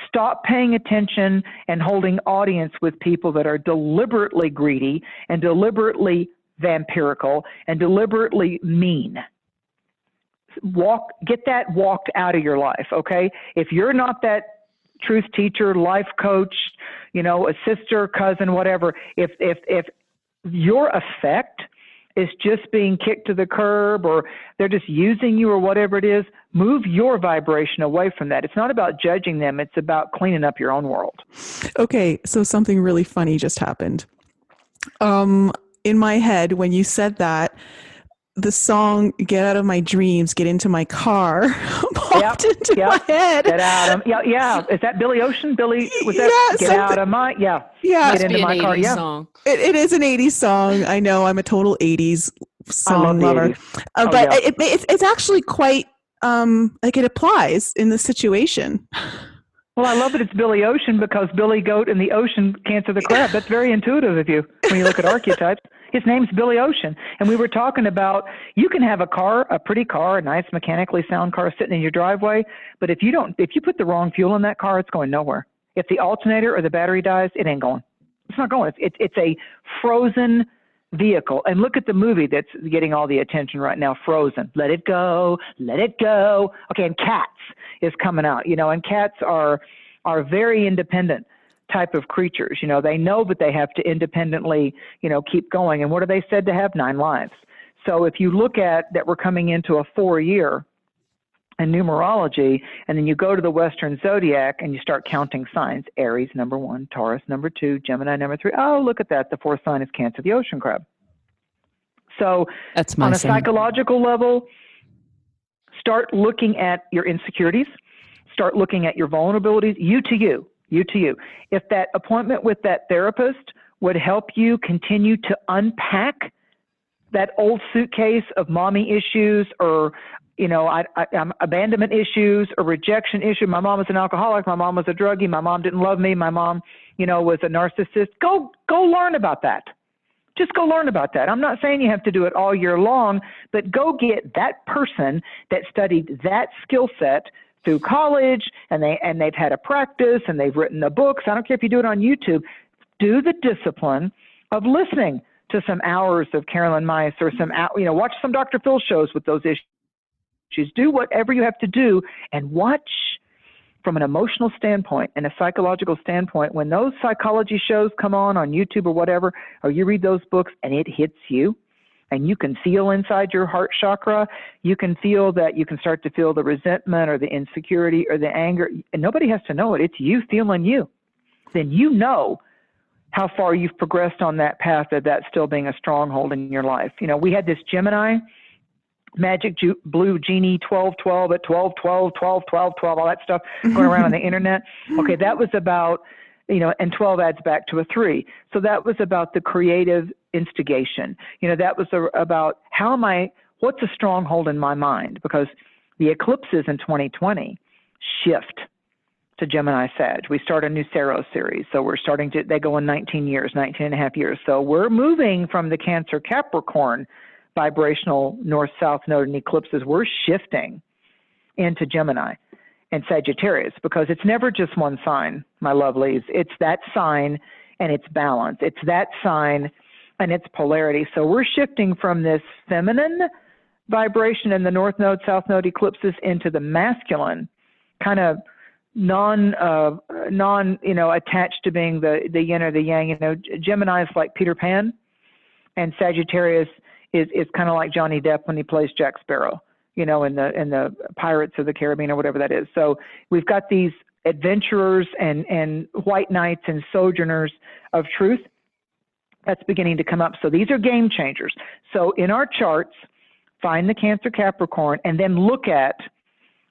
Stop paying attention and holding audience with people that are deliberately greedy and deliberately vampirical and deliberately mean. Get that walked out of your life, okay? If you're not that truth teacher, life coach, a sister, cousin, whatever, if your effect is just being kicked to the curb or they're just using you or whatever it is, move your vibration away from that. It's not about judging them. It's about cleaning up your own world. Okay, so something really funny just happened. In my head, when you said that, the song "Get Out of My Dreams, Get Into My Car" popped into my head. Get out of Is that Billy Ocean? Was that Get Out of My? Yeah. Get into my car. Yeah. Song. It is an 80s song. I know. I'm a total 80s song lover. But it's actually quite it applies in this situation. Well, I love that it's Billy Ocean because Billy Goat and the ocean Cancer the crab. That's very intuitive of you when you look at archetypes. His name's Billy Ocean. And we were talking about, you can have a pretty car, a nice mechanically sound car sitting in your driveway, but if you put the wrong fuel in that car, it's going nowhere. If the alternator or the battery dies, it ain't going. It's not going. It's a frozen vehicle. And look at the movie that's getting all the attention right now, Frozen. Let it go, let it go. Okay, and Cats is coming out, and cats are very independent type of creatures. They know that they have to independently, keep going. And what are they said to have? 9 lives. So if you look at that, we're coming into a 4-year in numerology, and then you go to the Western zodiac and you start counting signs. Aries, number 1, Taurus, number 2, Gemini, number 3. Oh, look at that. The 4th sign is Cancer, the ocean crab. So that's my on a sign. psychological level, start looking at your insecurities, start looking at your vulnerabilities, you to you. If that appointment with that therapist would help you continue to unpack that old suitcase of mommy issues or, abandonment issues or rejection issue. My mom was an alcoholic. My mom was a druggie. My mom didn't love me. My mom, was a narcissist. Go learn about that. Just go learn about that. I'm not saying you have to do it all year long, but go get that person that studied that skill set through college, and they've had a practice, and they've written the books. I don't care if you do it on YouTube. Do the discipline of listening to some hours of Carolyn Myss or watch some Dr. Phil shows with those issues. Do whatever you have to do and watch from an emotional standpoint and a psychological standpoint. When those psychology shows come on YouTube or whatever, or you read those books and it hits you, and you can feel inside your heart chakra, you can feel that you can start to feel the resentment or the insecurity or the anger, and nobody has to know it. It's you feeling you. Then you know how far you've progressed on that path of that still being a stronghold in your life. We had this Gemini, magic blue genie 1212 at 1212, 1212, all that stuff going around on the internet. Okay, that was about, and 12 adds back to a 3. So that was about the creative instigation. That was about what's a stronghold in my mind? Because the eclipses in 2020 shift to Gemini Sag. We start a new Saros series. So they go in 19 and a half years. So we're moving from the Cancer Capricorn vibrational north-south node and eclipses. We're shifting into Gemini and Sagittarius, because it's never just one sign, my lovelies. It's that sign and its balance. It's that sign and its polarity. So we're shifting from this feminine vibration in the north node, south node eclipses into the masculine, kind of non attached to being the yin or the yang. Gemini is like Peter Pan, and Sagittarius is kind of like Johnny Depp when he plays Jack Sparrow, in the Pirates of the Caribbean or whatever that is. So we've got these adventurers and white knights and sojourners of truth that's beginning to come up. So these are game changers. So in our charts, find the Cancer Capricorn and then look at,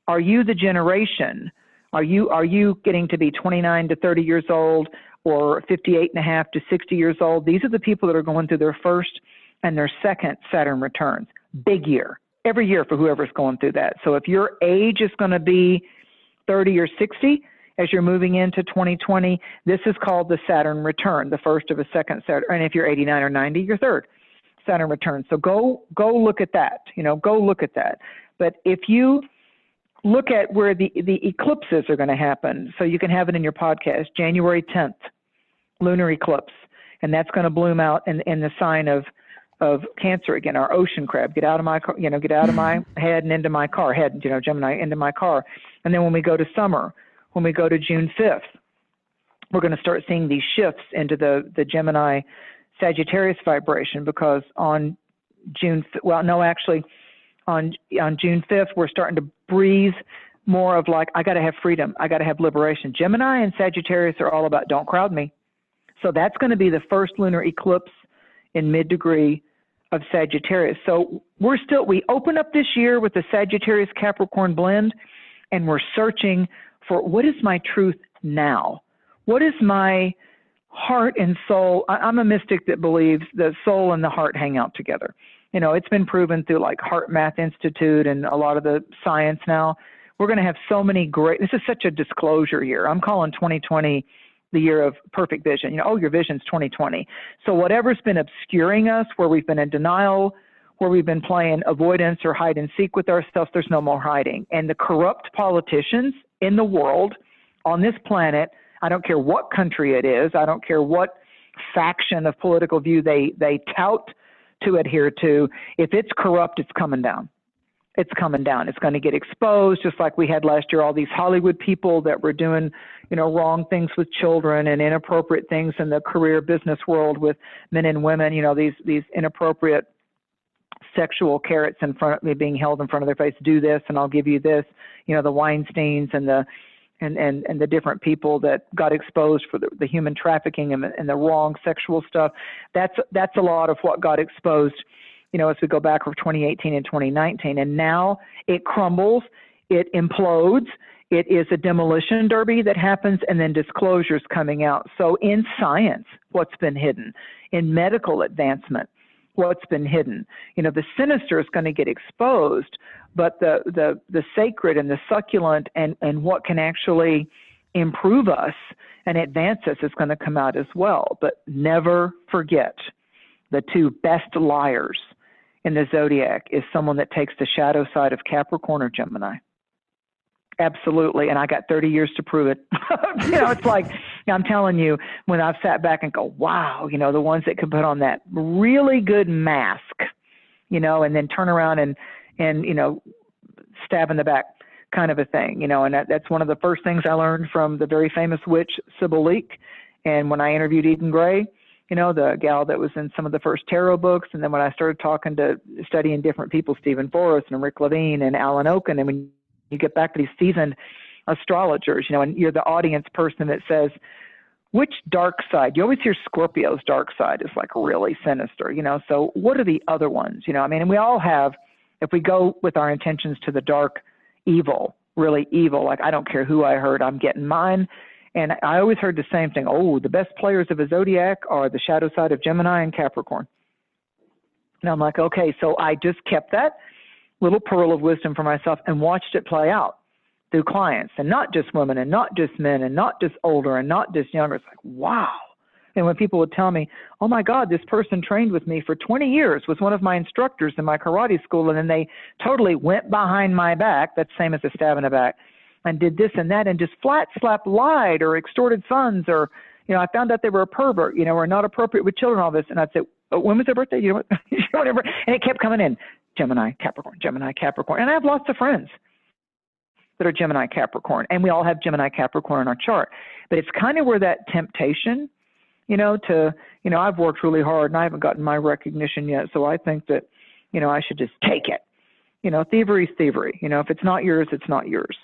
are you the generation? Are you getting to be 29 to 30 years old or 58 and a half to 60 years old? These are the people that are going through their first and their second Saturn returns. Big year. Every year for whoever's going through that. So if your age is going to be 30 or 60 as you're moving into 2020, this is called the Saturn return, the first of a second Saturn. And if you're 89 or 90, your third Saturn return. So go look at that. Go look at that. But if you look at where the eclipses are going to happen, so you can have it in your podcast, January 10th, lunar eclipse, and that's going to bloom out in the sign of Cancer again, our ocean crab. Get out of my get out of my head and into my car. Gemini, into my car. And then when we go to summer, when we go to June 5th, we're going to start seeing these shifts into the Gemini Sagittarius vibration, because on June 5th, we're starting to breathe more of like, I got to have freedom. I got to have liberation. Gemini and Sagittarius are all about don't crowd me. So that's going to be the first lunar eclipse in mid-degree of Sagittarius. So we open up this year with the Sagittarius Capricorn blend, and we're searching for, what is my truth now? What is my heart and soul? I'm a mystic that believes the soul and the heart hang out together. It's been proven through like Heart Math Institute and a lot of the science now. We're going to have so many this is such a disclosure year. I'm calling 2020 the year of perfect vision. Your vision's 2020. So whatever's been obscuring us, where we've been in denial, where we've been playing avoidance or hide and seek with ourselves, there's no more hiding. And the corrupt politicians in the world, on this planet, I don't care what country it is, I don't care what faction of political view they tout to adhere to, if it's corrupt, it's coming down. It's coming down. It's going to get exposed, just like we had last year, all these Hollywood people that were doing, wrong things with children and inappropriate things in the career business world with men and women, these inappropriate sexual carrots in front of me, being held in front of their face. Do this and I'll give you this. The Weinsteins and the different people that got exposed for the human trafficking and the wrong sexual stuff. That's a lot of what got exposed, as we go back over 2018 and 2019. And now it crumbles, it implodes, it is a demolition derby that happens, and then disclosures coming out. So in science, what's been hidden? In medical advancement, what's been hidden? The sinister is going to get exposed, but the sacred and the succulent and what can actually improve us and advance us is going to come out as well. But never forget, the two best liars in the zodiac is someone that takes the shadow side of Capricorn or Gemini. Absolutely. And I got 30 years to prove it. It's like, I'm telling you, when I've sat back and go, wow, the ones that could put on that really good mask, and then turn around and stab in the back kind of a thing, and that's one of the first things I learned from the very famous witch, Sybil Leek. And when I interviewed Eden Gray, the gal that was in some of the first tarot books, and then when I started studying different people, Stephen Forrest and Rick Levine and Alan Oken, and when you get back to these seasoned astrologers, and you're the audience person that says, which dark side? You always hear Scorpio's dark side is like really sinister, so what are the other ones? And we all have, if we go with our intentions to the dark evil, really evil, like I don't care who I heard, I'm getting mine. And I always heard the same thing. Oh, the best players of a zodiac are the shadow side of Gemini and Capricorn. And I'm like, okay, so I just kept that little pearl of wisdom for myself and watched it play out through clients, and not just women and not just men and not just older and not just younger. It's like, wow. And when people would tell me, oh my God, this person trained with me for 20 years, was one of my instructors in my karate school, and then they totally went behind my back, that's the same as a stab in the back, and did this and that and just flat slap lied or extorted funds, or, I found out they were a pervert, or not appropriate with children, all this. And I'd say, oh, when was their birthday? Whatever. And it kept coming in, Gemini, Capricorn, Gemini, Capricorn. And I have lots of friends that are Gemini, Capricorn, and we all have Gemini, Capricorn in our chart. But it's kind of where that temptation, I've worked really hard and I haven't gotten my recognition yet. So I think that, I should just take it. Thievery is thievery. If it's not yours, it's not yours.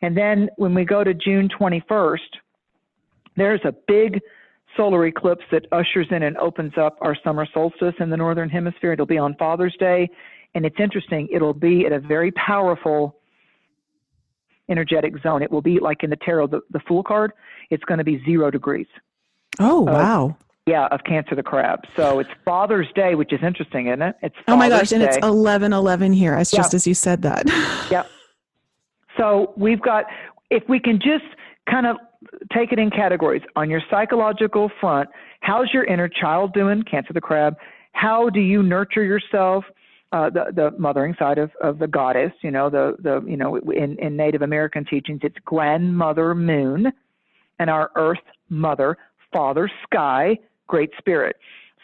And then when we go to June 21st, there's a big solar eclipse that ushers in and opens up our summer solstice in the Northern Hemisphere. It'll be on Father's Day. And it's interesting. It'll be at a very powerful energetic zone. It will be like in the tarot, the Fool card. It's going to be 0 degrees. Oh, wow. Of Cancer the Crab. So it's Father's Day, which is interesting, isn't it? It's Father's oh my gosh, and Day. it's 11/11 here. It's just as you said that. Yep. So we've got, if we can just kind of take it in categories. On your psychological front, how's your inner child doing? Cancer the Crab. How do you nurture yourself? The mothering side of the goddess, in Native American teachings, it's grandmother moon, and our earth mother, father sky, great spirit.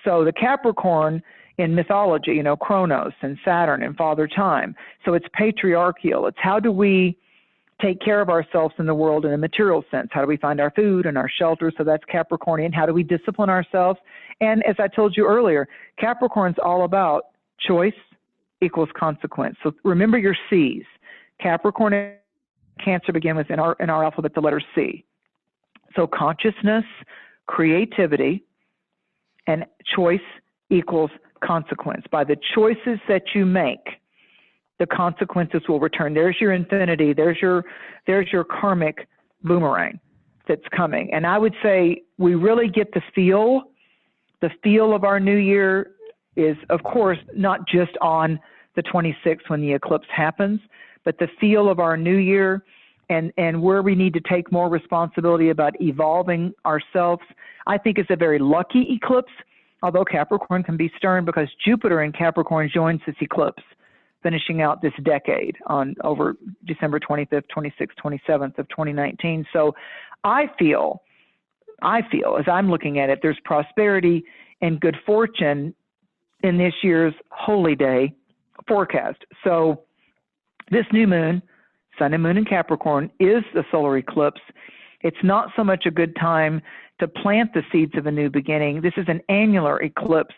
So the Capricorn in mythology, Kronos and Saturn and father time. So it's patriarchal. It's how do we take care of ourselves in the world in a material sense? How do we find our food and our shelter? So that's Capricornian. How do we discipline ourselves? And as I told you earlier, Capricorn's all about choice equals consequence. So remember your C's. Capricorn and Cancer begin with in our alphabet the letter C. So consciousness, creativity, and choice equals consequence. By the choices that you make, the consequences will return. There's your infinity. There's your karmic boomerang that's coming. And I would say we really get the feel of our new year is, of course, not just on the 26th when the eclipse happens, but the feel of our new year and where we need to take more responsibility about evolving ourselves, I think is a very lucky eclipse, although Capricorn can be stern because Jupiter in Capricorn joins this eclipse, finishing out this decade on over December 25th, 26th, 27th of 2019. So I feel, as I'm looking at it, there's prosperity and good fortune in this year's holy day forecast. So this new moon, Sun and Moon in Capricorn, is the solar eclipse. It's not so much a good time to plant the seeds of a new beginning. This is an annular eclipse,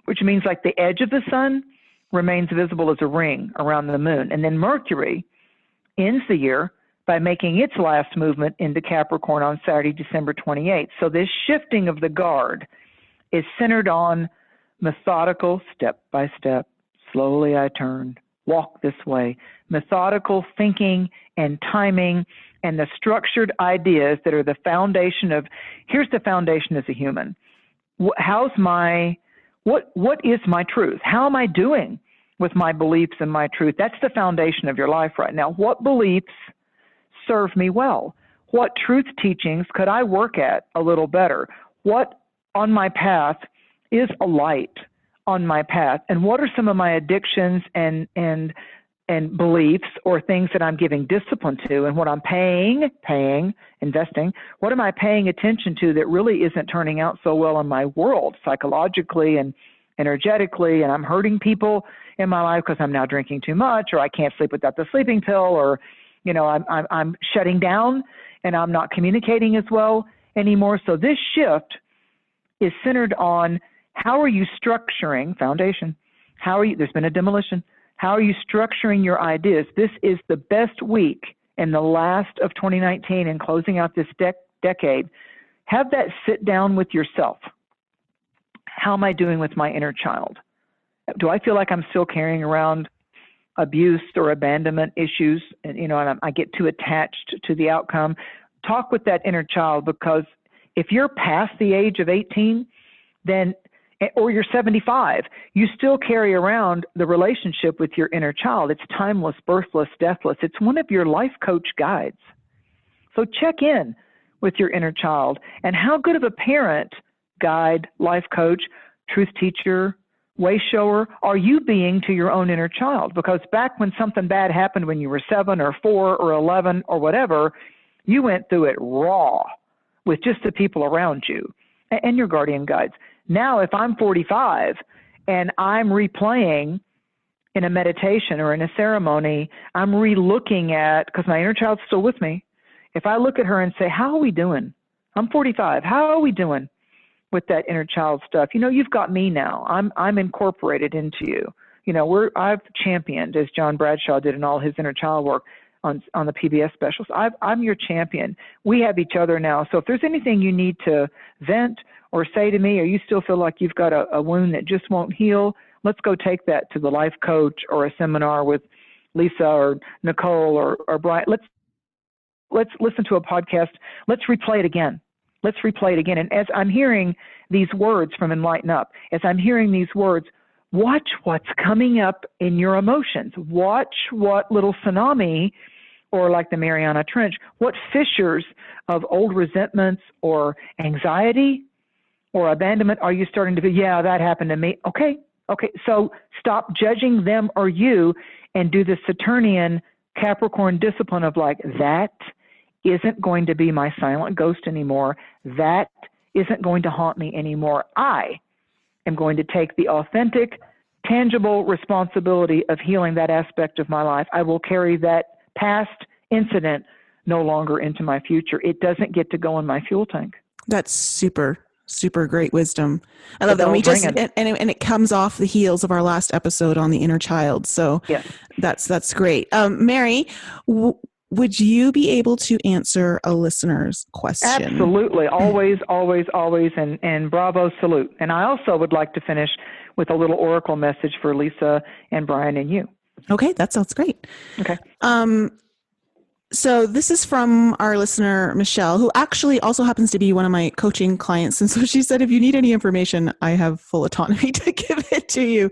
which means like the edge of the sun remains visible as a ring around the moon. And then Mercury ends the year by making its last movement into Capricorn on Saturday, December 28th. So this shifting of the guard is centered on methodical, step by step, slowly I turn, walk this way, methodical thinking and timing and the structured ideas that are the foundation of, here's the foundation as a human. What is my truth? How am I doing with my beliefs and my truth? That's the foundation of your life right now. What beliefs serve me well? What truth teachings could I work at a little better? What on my path is a light on my path? And what are some of my addictions and and beliefs or things that I'm giving discipline to, and what I'm investing, what am I paying attention to that really isn't turning out so well in my world, psychologically and energetically, and I'm hurting people in my life because I'm now drinking too much, or I can't sleep without the sleeping pill, or, you know, I'm shutting down and I'm not communicating as well anymore. So this shift is centered on how are you structuring foundation? There's been a demolition. How are you structuring your ideas? This is the best week in the last of 2019 and closing out this decade. Have that sit down with yourself. How am I doing with my inner child? Do I feel like I'm still carrying around abuse or abandonment issues, and, you know, and I get too attached to the outcome? Talk with that inner child, because if you're past the age of 18, then, or you're 75, you still carry around the relationship with your inner child. It's timeless, birthless, deathless. It's one of your life coach guides. So check in with your inner child, and how good of a parent, guide, life coach, truth teacher, way shower are you being to your own inner child? Because back when something bad happened when you were 7 or 4 or 11 or whatever, you went through it raw with just the people around you and your guardian guides. Now, if I'm 45 and I'm replaying in a meditation or in a ceremony, I'm re-looking at, because my inner child's still with me. If I look at her and say, how are we doing? I'm 45. How are we doing with that inner child stuff? You know, you've got me now. I'm incorporated into you. You know, I've championed, as John Bradshaw did in all his inner child work on the PBS specials. I'm your champion. We have each other now. So if there's anything you need to vent or say to me, or you still feel like you've got a wound that just won't heal, let's go take that to the life coach or a seminar with Lisa or Nicole or Brian. Let's listen to a podcast. Let's replay it again. Let's replay it again. And as I'm hearing these words from enLIGHTenUP, as I'm hearing these words, watch what's coming up in your emotions. Watch what little tsunami, or like the Mariana Trench, what fissures of old resentments or anxiety or abandonment are you starting to be, yeah, that happened to me. Okay. So stop judging them or you, and do the Saturnian Capricorn discipline of like, that isn't going to be my silent ghost anymore. That isn't going to haunt me anymore. I am going to take the authentic, tangible responsibility of healing that aspect of my life. I will carry that past incident no longer into my future. It doesn't get to go in my fuel tank. That's super great wisdom. I love that. We just and it comes off the heels of our last episode on the inner child. So yes. That's great. Mary, would you be able to answer a listener's question? Absolutely. Always. And bravo, salute. And I also would like to finish with a little oracle message for Lisa and Brian and you. Okay, that sounds great. Okay. So this is from our listener, Michelle, who actually also happens to be one of my coaching clients. And so she said, if you need any information, I have full autonomy to give it to you.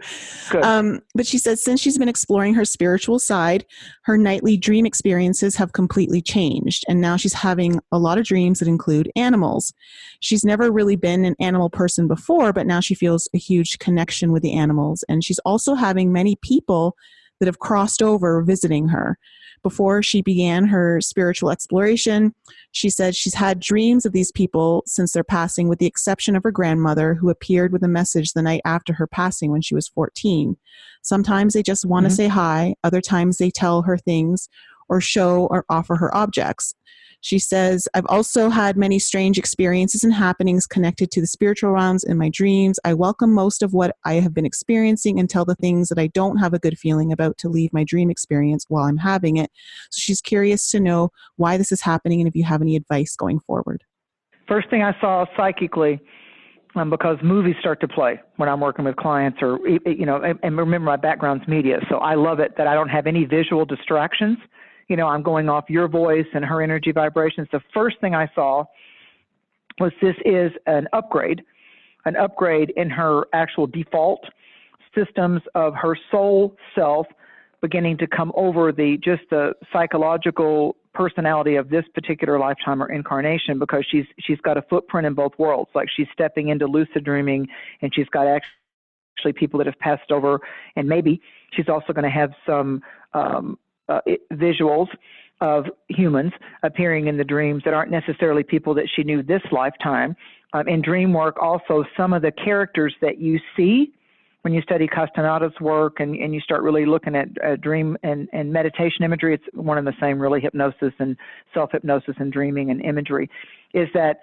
Good. But she said, since she's been exploring her spiritual side, her nightly dream experiences have completely changed. And now she's having a lot of dreams that include animals. She's never really been an animal person before, but now she feels a huge connection with the animals. And she's also having many people that have crossed over visiting her. Before she began her spiritual exploration, she said she's had dreams of these people since their passing, with the exception of her grandmother, who appeared with a message the night after her passing when she was 14. Sometimes they just want to say hi. Other times they tell her things or show or offer her objects. She says, I've also had many strange experiences and happenings connected to the spiritual realms in my dreams. I welcome most of what I have been experiencing and tell the things that I don't have a good feeling about to leave my dream experience while I'm having it. So she's curious to know why this is happening and if you have any advice going forward. First thing I saw psychically, because movies start to play when I'm working with clients, or, you know, and remember my background's media, so I love it that I don't have any visual distractions. You know, I'm going off your voice and her energy vibrations. The first thing I saw was this is an upgrade in her actual default systems of her soul self beginning to come over the psychological personality of this particular lifetime or incarnation, because she's got a footprint in both worlds. Like, she's stepping into lucid dreaming, and she's got actually people that have passed over, and maybe She's also going to have some visuals of humans appearing in the dreams that aren't necessarily people that she knew this lifetime. In dream work, also, some of the characters that you see when you study Castanada's work and you start really looking at dream and meditation imagery, it's one and the same, really, hypnosis and self-hypnosis and dreaming and imagery, is that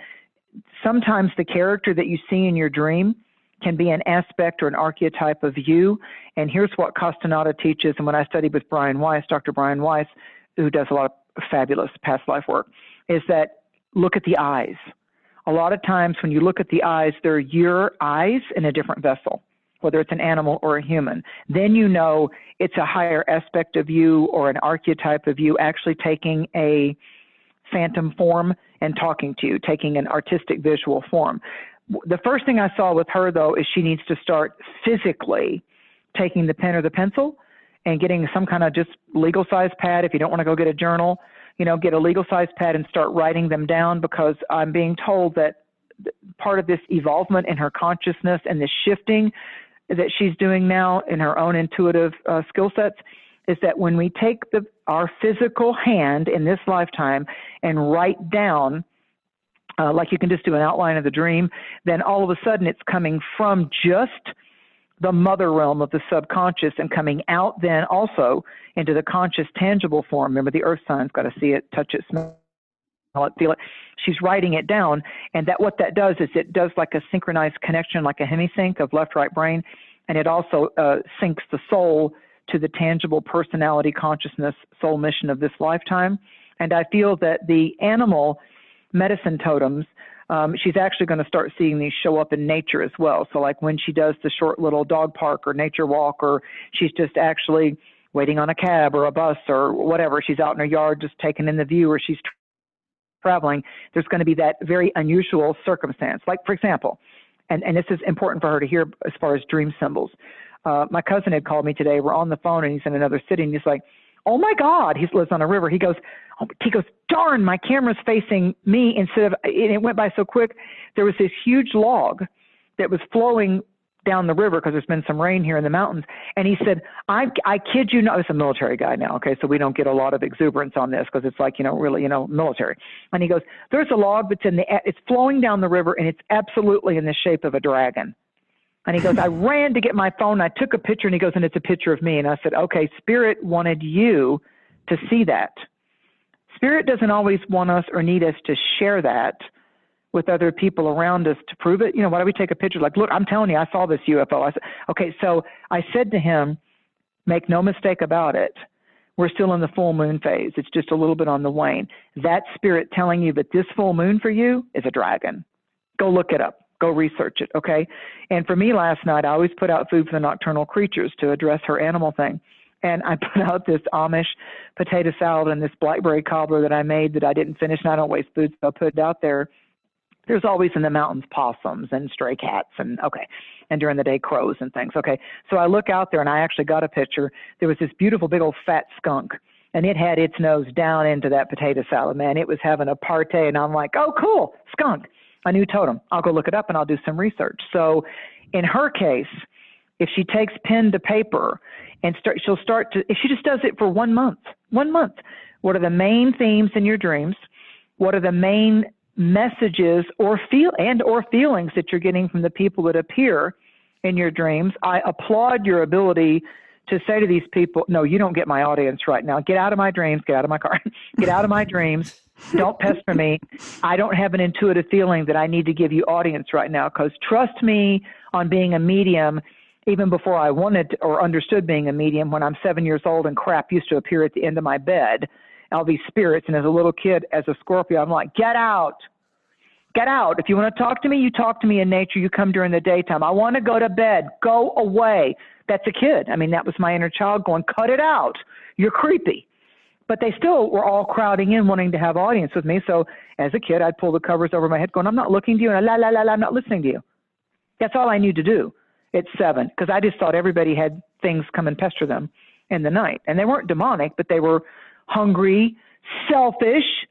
sometimes the character that you see in your dream can be an aspect or an archetype of you. And here's what Castaneda teaches, and when I studied with Brian Weiss, Dr. Brian Weiss, who does a lot of fabulous past life work, is that look at the eyes. A lot of times when you look at the eyes, they're your eyes in a different vessel, whether it's an animal or a human. Then you know it's a higher aspect of you or an archetype of you actually taking a phantom form and talking to you, taking an artistic visual form. The first thing I saw with her, though, is she needs to start physically taking the pen or the pencil and getting some kind of just legal size pad. If you don't want to go get a journal, get a legal size pad and start writing them down, because I'm being told that part of this evolvement in her consciousness and the shifting that she's doing now in her own intuitive skill sets is that when we take our physical hand in this lifetime and write down, like you can just do an outline of the dream, then all of a sudden it's coming from just the mother realm of the subconscious and coming out then also into the conscious tangible form. Remember, the earth signs, got to see it, touch it, smell it, feel it. She's writing it down, and what that does is it does like a synchronized connection, like a hemisync of left-right brain, and it also syncs the soul to the tangible personality, consciousness, soul mission of this lifetime. And I feel that the animal medicine totems, she's actually going to start seeing these show up in nature as well. So like when she does the short little dog park or nature walk, or she's just actually waiting on a cab or a bus or whatever, she's out in her yard just taking in the view, or she's traveling, there's going to be that very unusual circumstance. Like, for example, and this is important for her to hear as far as dream symbols. My cousin had called me today. We're on the phone, and he's in another city, and he's like, oh my God, he lives on a river. He goes, darn, my camera's facing me instead of, and it went by so quick. There was this huge log that was flowing down the river because there's been some rain here in the mountains. And he said, I kid you not, it's a military guy now. Okay. So we don't get a lot of exuberance on this because it's like, really, military. And he goes, there's a log that's it's flowing down the river, and it's absolutely in the shape of a dragon. And he goes, I ran to get my phone. I took a picture, and he goes, and it's a picture of me. And I said, okay, Spirit wanted you to see that. Spirit doesn't always want us or need us to share that with other people around us to prove it. Why do we take a picture? Like, look, I'm telling you, I saw this UFO. I said, okay, so I said to him, make no mistake about it. We're still in the full moon phase. It's just a little bit on the wane. That Spirit telling you that this full moon for you is a dragon. Go look it up. Go research it, okay? And for me last night, I always put out food for the nocturnal creatures to address her animal thing. And I put out this Amish potato salad and this blackberry cobbler that I made that I didn't finish, and I don't waste food, so I put it out there. There's always in the mountains possums and stray cats and during the day crows and things, okay? So I look out there, and I actually got a picture. There was this beautiful big old fat skunk, and it had its nose down into that potato salad, man. It was having a party, and I'm like, oh, cool, skunk. A new totem. I'll go look it up and I'll do some research. So in her case, if she takes pen to paper and she'll start to, if she just does it for 1 month, what are the main themes in your dreams? What are the main messages or feelings that you're getting from the people that appear in your dreams? I applaud your ability to say to these people, no, you don't get my audience right now. Get out of my dreams. Get out of my car. Get out of my dreams. Don't pester me. I don't have an intuitive feeling that I need to give you audience right now, because trust me on being a medium, even before I wanted or understood being a medium, when I'm 7 years old and crap used to appear at the end of my bed, all these spirits. And as a little kid, as a Scorpio, I'm like, get out. Get out. If you want to talk to me, you talk to me in nature. You come during the daytime. I want to go to bed. Go away. That's a kid. I mean, that was my inner child going, cut it out. You're creepy. But they still were all crowding in, wanting to have audience with me. So as a kid, I'd pull the covers over my head going, I'm not looking to you, and I'm not listening to you. That's all I knew to do at 7, because I just thought everybody had things come and pester them in the night. And they weren't demonic, but they were hungry, selfish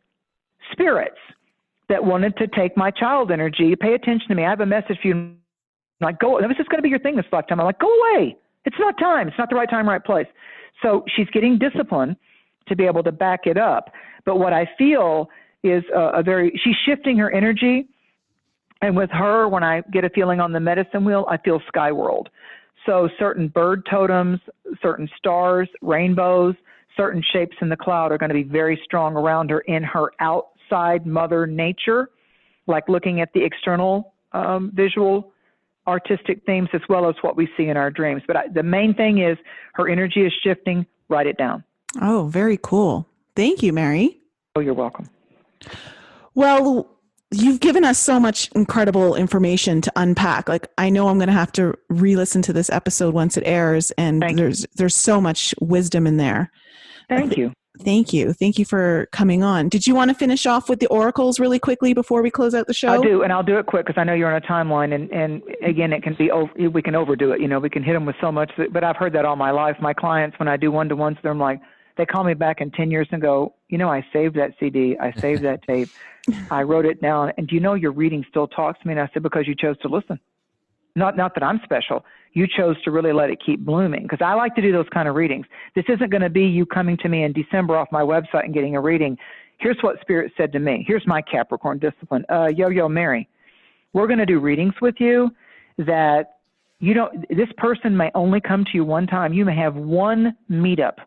spirits that wanted to take my child energy. Pay attention to me. I have a message for you. I'm like, go. This is going to be your thing this lifetime. I'm like, go away. It's not time. It's not the right time, right place. So she's getting discipline to be able to back it up. But what I feel is she's shifting her energy. And with her, when I get a feeling on the medicine wheel, I feel sky world. So certain bird totems, certain stars, rainbows, certain shapes in the cloud are going to be very strong around her in her outside mother nature, like looking at the external visual artistic themes as well as what we see in our dreams. But the main thing is her energy is shifting. Write it down. Oh, very cool. Thank you, Mary. Oh, you're welcome. Well, you've given us so much incredible information to unpack. Like, I know I'm going to have to re-listen to this episode once it airs, and there's so much wisdom in there. Thank you. Thank you. Thank you for coming on. Did you want to finish off with the oracles really quickly before we close out the show? I do, and I'll do it quick because I know you're on a timeline, and again, it can be we can overdo it. We can hit them with so much, but I've heard that all my life. My clients, when I do one-to-ones, they're like, they call me back in 10 years and go, I saved that CD. I saved that tape. I wrote it down. And do you know your reading still talks to me? And I said, because you chose to listen. Not that I'm special. You chose to really let it keep blooming, because I like to do those kind of readings. This isn't going to be you coming to me in December off my website and getting a reading. Here's what Spirit said to me. Here's my Capricorn discipline. Yo, Mary, we're going to do readings with you that this person may only come to you one time. You may have one meetup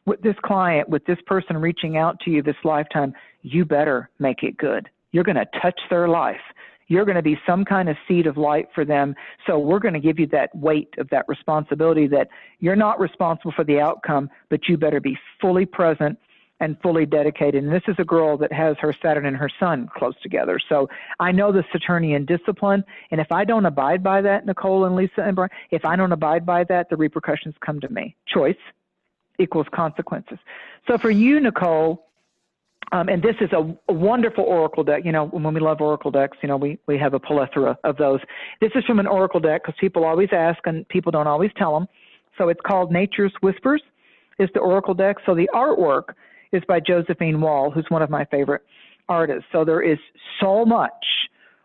with this client, with this person reaching out to you this lifetime. You better make it good. You're going to touch their life. You're going to be some kind of seed of light for them. So we're going to give you that weight of that responsibility that you're not responsible for the outcome, but you better be fully present and fully dedicated. And this is a girl that has her Saturn and her Sun close together. So I know the Saturnian discipline. And if I don't abide by that, Nicole and Lisa and Brian, if I don't abide by that, the repercussions come to me. Choice equals consequences. So for you, Nicole, and this is a wonderful oracle deck. When we love oracle decks, we have a plethora of those. This is from an oracle deck because people always ask and people don't always tell them. So it's called Nature's Whispers is the oracle deck. So the artwork is by Josephine Wall, who's one of my favorite artists. So there is so much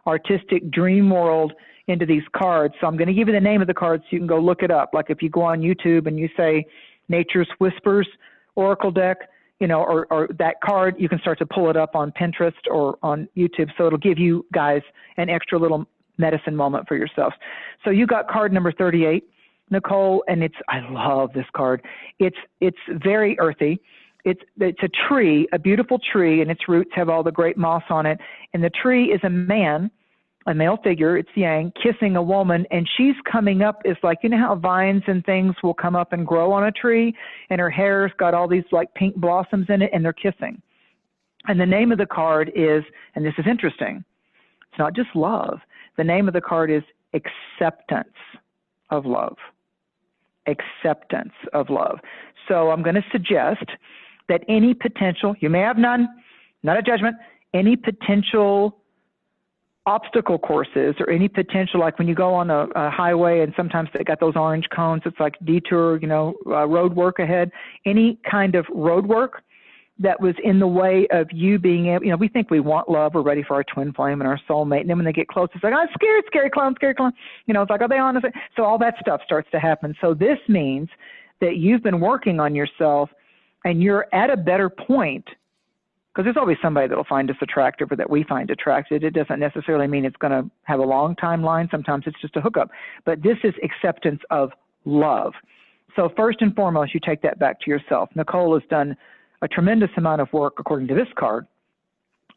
artistic dream world into these cards. So I'm going to give you the name of the cards so you can go look it up. Like if you go on YouTube and you say Nature's Whispers oracle deck, or that card, you can start to pull it up on Pinterest or on YouTube. So it'll give you guys an extra little medicine moment for yourselves. So you got card number 38, Nicole, and I love this card. It's very earthy. It's a tree, a beautiful tree, and its roots have all the great moss on it. And the tree is a man, a male figure, it's yang, kissing a woman, and she's coming up. It's like, how vines and things will come up and grow on a tree, and her hair's got all these like pink blossoms in it, and they're kissing. And the name of the card is, and this is interesting, it's not just love. The name of the card is Acceptance of Love. Acceptance of love. So I'm going to suggest that any potential, you may have none, not a judgment, any potential obstacle courses or any potential, like when you go on a highway and sometimes they got those orange cones, it's like detour, road work ahead, any kind of road work that was in the way of you being able, we think we want love, we're ready for our twin flame and our soulmate, and then when they get close, it's like, I'm scared, scary clown. It's like, are they honest? So all that stuff starts to happen. So this means that you've been working on yourself and you're at a better point, because there's always somebody that will find us attractive or that we find attractive. It doesn't necessarily mean it's going to have a long timeline. Sometimes it's just a hookup. But this is acceptance of love. So first and foremost, you take that back to yourself. Nicole has done a tremendous amount of work, according to this card,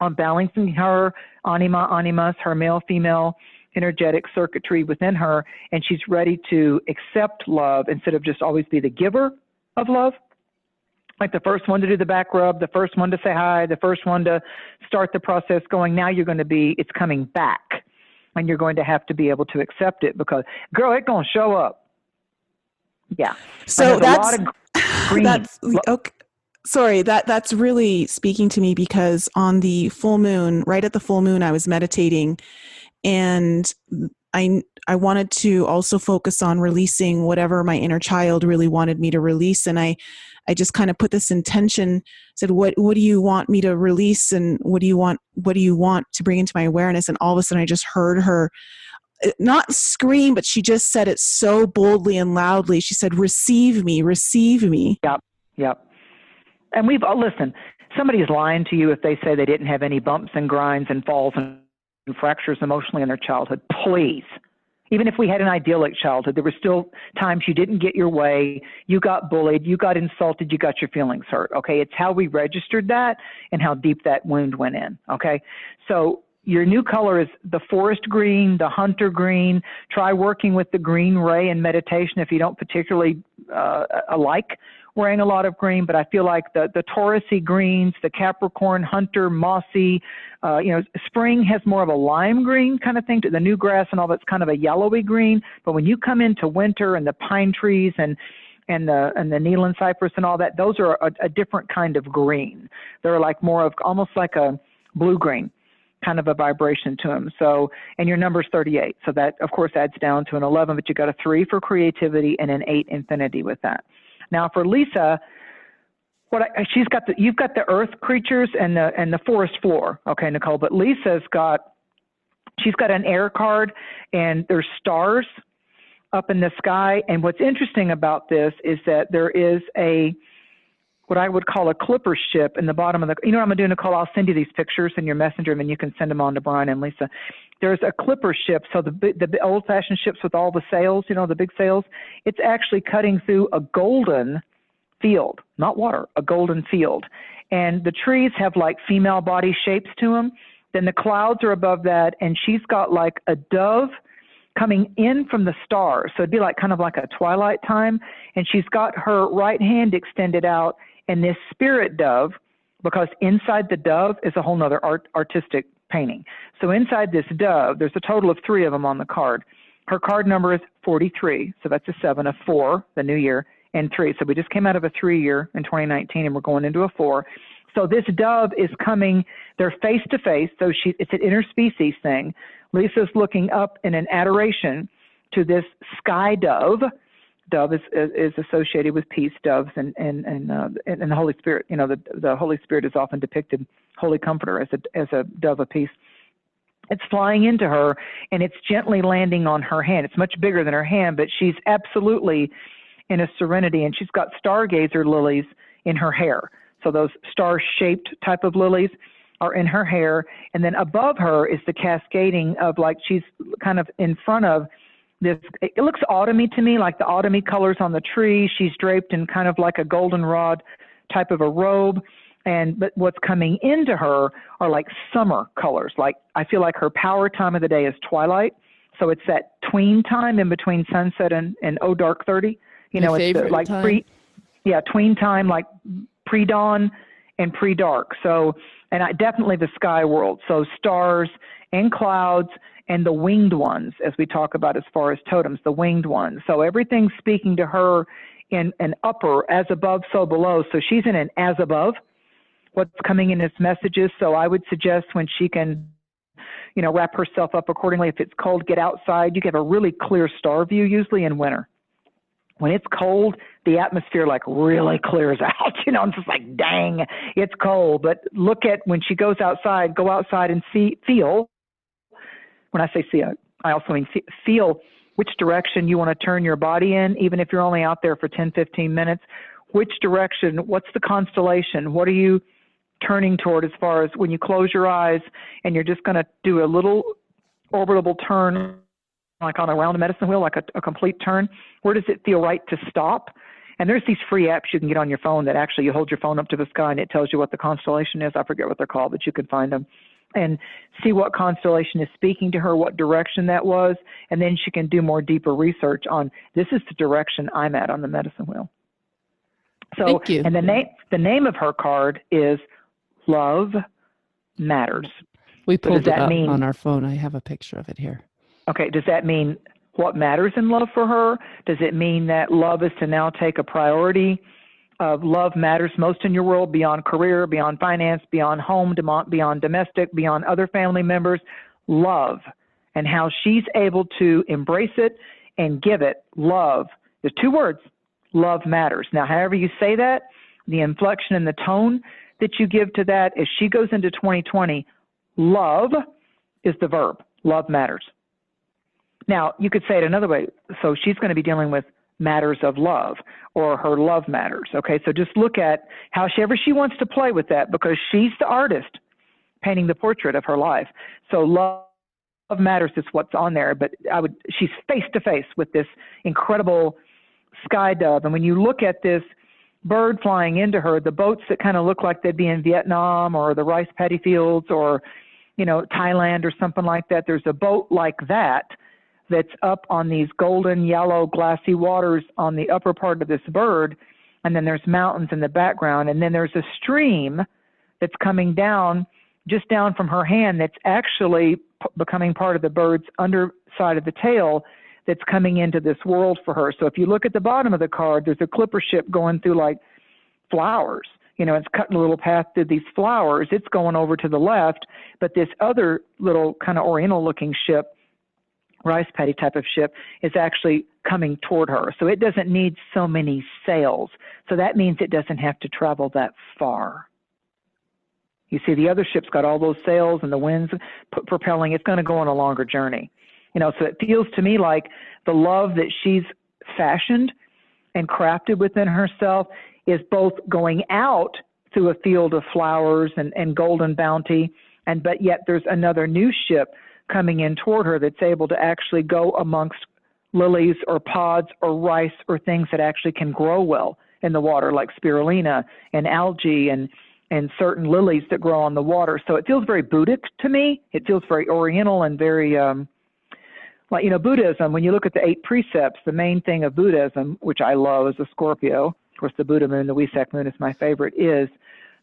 on balancing her animus, her male-female energetic circuitry within her, and she's ready to accept love instead of just always be the giver of love. Like the first one to do the back rub, the first one to say hi, the first one to start the process going. Now you're going to be, it's coming back, and you're going to have to be able to accept it because, girl, it's going to show up. Yeah. So that's okay. Sorry, that's really speaking to me because on the full moon, right at the full moon, I was meditating, and I wanted to also focus on releasing whatever my inner child really wanted me to release, and I just kind of put this intention, said, what do you want me to release, and what do you want to bring into my awareness? And all of a sudden I just heard her not scream, but she just said it so boldly and loudly. She said, receive me, receive me. Yep. And listen, somebody's lying to you if they say they didn't have any bumps and grinds and falls and fractures emotionally in their childhood. Please. Even if we had an idyllic childhood, there were still times you didn't get your way, you got bullied, you got insulted, you got your feelings hurt, okay? It's how we registered that and how deep that wound went in, okay? So your new color is the forest green, the hunter green. Try working with the green ray in meditation if you don't particularly like wearing a lot of green, but I feel like the Taurusy greens, the Capricorn, hunter, mossy, spring has more of a lime green kind of thing to the new grass and all that's kind of a yellowy green. But when you come into winter and the pine trees and the Neelan cypress and all that, those are a different kind of green. They're like more of almost like a blue green kind of a vibration to them. So, and your number's 38. So that of course adds down to an 11, but you got a 3 for creativity and an 8 infinity with that. Now for Lisa, you've got the earth creatures and the forest floor, okay, Nicole. But she's got an air card, and there's stars up in the sky. And what's interesting about this is that there is what I would call a clipper ship in the bottom of the. You know what I'm gonna do, Nicole? I'll send you these pictures in your messenger, and then you can send them on to Brian and Lisa. There's a clipper ship, so the old-fashioned ships with all the sails, the big sails, it's actually cutting through a golden field, not water, a golden field. And the trees have like female body shapes to them. Then the clouds are above that, and she's got like a dove coming in from the stars. So it'd be like kind of like a twilight time. And she's got her right hand extended out, and this spirit dove, because inside the dove is a whole nother artistic painting. So inside this dove, there's a total of 3 of them on the card. Her card number is 43. So that's a 7, a 4, the new year, and 3. So we just came out of a 3 year in 2019, and we're going into a 4. So this dove is coming, they're face to face. So it's an interspecies thing. Lisa's looking up in an adoration to this sky dove. Dove is associated with peace, doves, and the Holy Spirit. The Holy Spirit is often depicted, Holy Comforter, as a dove of peace. It's flying into her, and it's gently landing on her hand. It's much bigger than her hand, but she's absolutely in a serenity, and she's got stargazer lilies in her hair. So those star-shaped type of lilies are in her hair, and then above her is the cascading of, like, she's kind of in front of this. It looks autumny to me, like the autumny colors on the tree. She's draped in kind of like a goldenrod type of a robe, but what's coming into her are like summer colors. Like, I feel like her power time of the day is twilight, so it's that tween time in between sunset and dark 30. It's like time. Tween time, like pre-dawn and pre-dark. So, and definitely the sky world. So stars and clouds and the winged ones, as we talk about as far as totems, the winged ones. So everything's speaking to her in an upper, as above, so below. So she's in an as above, what's coming in as messages. So I would suggest when she can, wrap herself up accordingly. If it's cold, get outside. You can have a really clear star view, usually in winter. When it's cold, the atmosphere like really clears out. I'm just like, dang, it's cold. But look at when she goes outside, go outside and feel. When I say see, I also mean feel which direction you want to turn your body in, even if you're only out there for 10, 15 minutes. Which direction, what's the constellation? What are you turning toward as far as when you close your eyes and you're just going to do a little orbital turn, like on around a medicine wheel, like a complete turn? Where does it feel right to stop? And there's these free apps you can get on your phone that actually you hold your phone up to the sky and it tells you what the constellation is. I forget what they're called, but you can find them and see what constellation is speaking to her, what direction that was. And then she can do more deeper research on, this is the direction I'm at on the medicine wheel. So, thank you. And the name of her card is Love Matters. We pulled it up on our phone. I have a picture of it here. Okay, does that mean what matters in love for her? Does it mean that love is to now take a priority of love matters most in your world, beyond career, beyond finance, beyond home, beyond domestic, beyond other family members? Love, and how she's able to embrace it and give it love. There's 2 words, love matters. Now, however you say that, the inflection and the tone that you give to that, as she goes into 2020, love is the verb. Love matters. Now, you could say it another way. So she's going to be dealing with matters of love, or her love matters. Okay, so just look at however she wants to play with that, because she's the artist painting the portrait of her life. So love matters is what's on there, but she's face to face with this incredible sky dove. And when you look at this bird flying into her, the boats that kind of look like they'd be in Vietnam or the rice paddy fields or, Thailand or something like that, there's a boat like that that's up on these golden yellow glassy waters on the upper part of this bird. And then there's mountains in the background. And then there's a stream that's coming down, just down from her hand, that's actually becoming part of the bird's underside of the tail, that's coming into this world for her. So if you look at the bottom of the card, there's a clipper ship going through like flowers. It's cutting a little path through these flowers. It's going over to the left, but this other little kind of oriental looking ship, rice paddy type of ship, is actually coming toward her. So it doesn't need so many sails. So that means it doesn't have to travel that far. You see, the other ship's got all those sails and the wind's propelling. It's going to go on a longer journey. So it feels to me like the love that she's fashioned and crafted within herself is both going out through a field of flowers and golden bounty, but yet there's another new ship coming in toward her that's able to actually go amongst lilies or pods or rice or things that actually can grow well in the water, like spirulina and algae and certain lilies that grow on the water. So it feels very Buddhic to me. It feels very oriental and very Buddhism, when you look at the 8 precepts, the main thing of Buddhism, which I love as a Scorpio, of course the Buddha moon, the Wesak moon is my favorite, is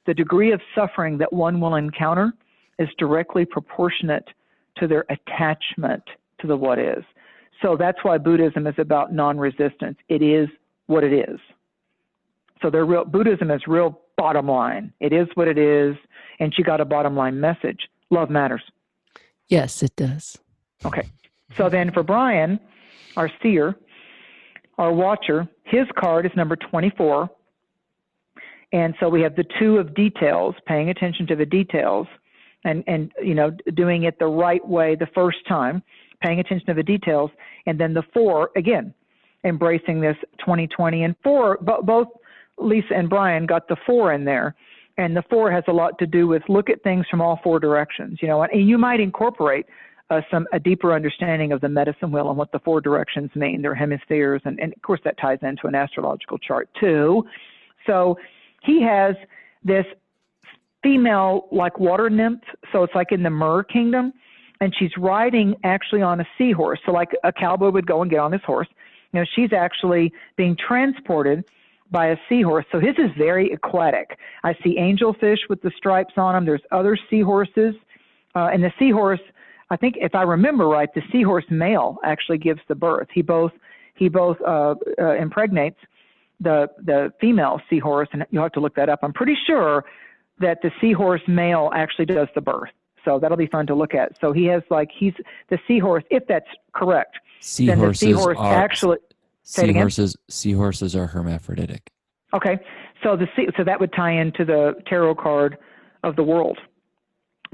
the degree of suffering that one will encounter is directly proportionate to their attachment to the what is. So that's why Buddhism is about non-resistance. It is what it is. So Buddhism is real bottom line. It is what it is, and she got a bottom line message. Love matters. Yes, it does. Okay. So then for Brian, our seer, our watcher, his card is number 24. And so we have the 2 of details, paying attention to the details and doing it the right way the first time, paying attention to the details. And then the 4, again, embracing this 2020. And 4, both Lisa and Brian got the 4 in there. And the 4 has a lot to do with look at things from all 4 directions, and you might incorporate a deeper understanding of the medicine wheel and what the 4 directions mean, their hemispheres, and of course that ties into an astrological chart too. So he has this female like water nymph, so it's like in the Myrrh kingdom, and she's riding actually on a seahorse. So like a cowboy would go and get on his horse, she's actually being transported by a seahorse. So his is very aquatic. I see angelfish with the stripes on them. There's other seahorses, and the seahorse, I think if I remember right, the seahorse male actually gives the birth. He both impregnates the female seahorse, and you'll have to look that up. I'm pretty sure that the seahorse male actually does the birth. So that'll be fun to look at. So he's the seahorse, if that's correct. Seahorses then the seahorse actually. Seahorses are hermaphroditic. Okay, so that would tie into the tarot card of the world,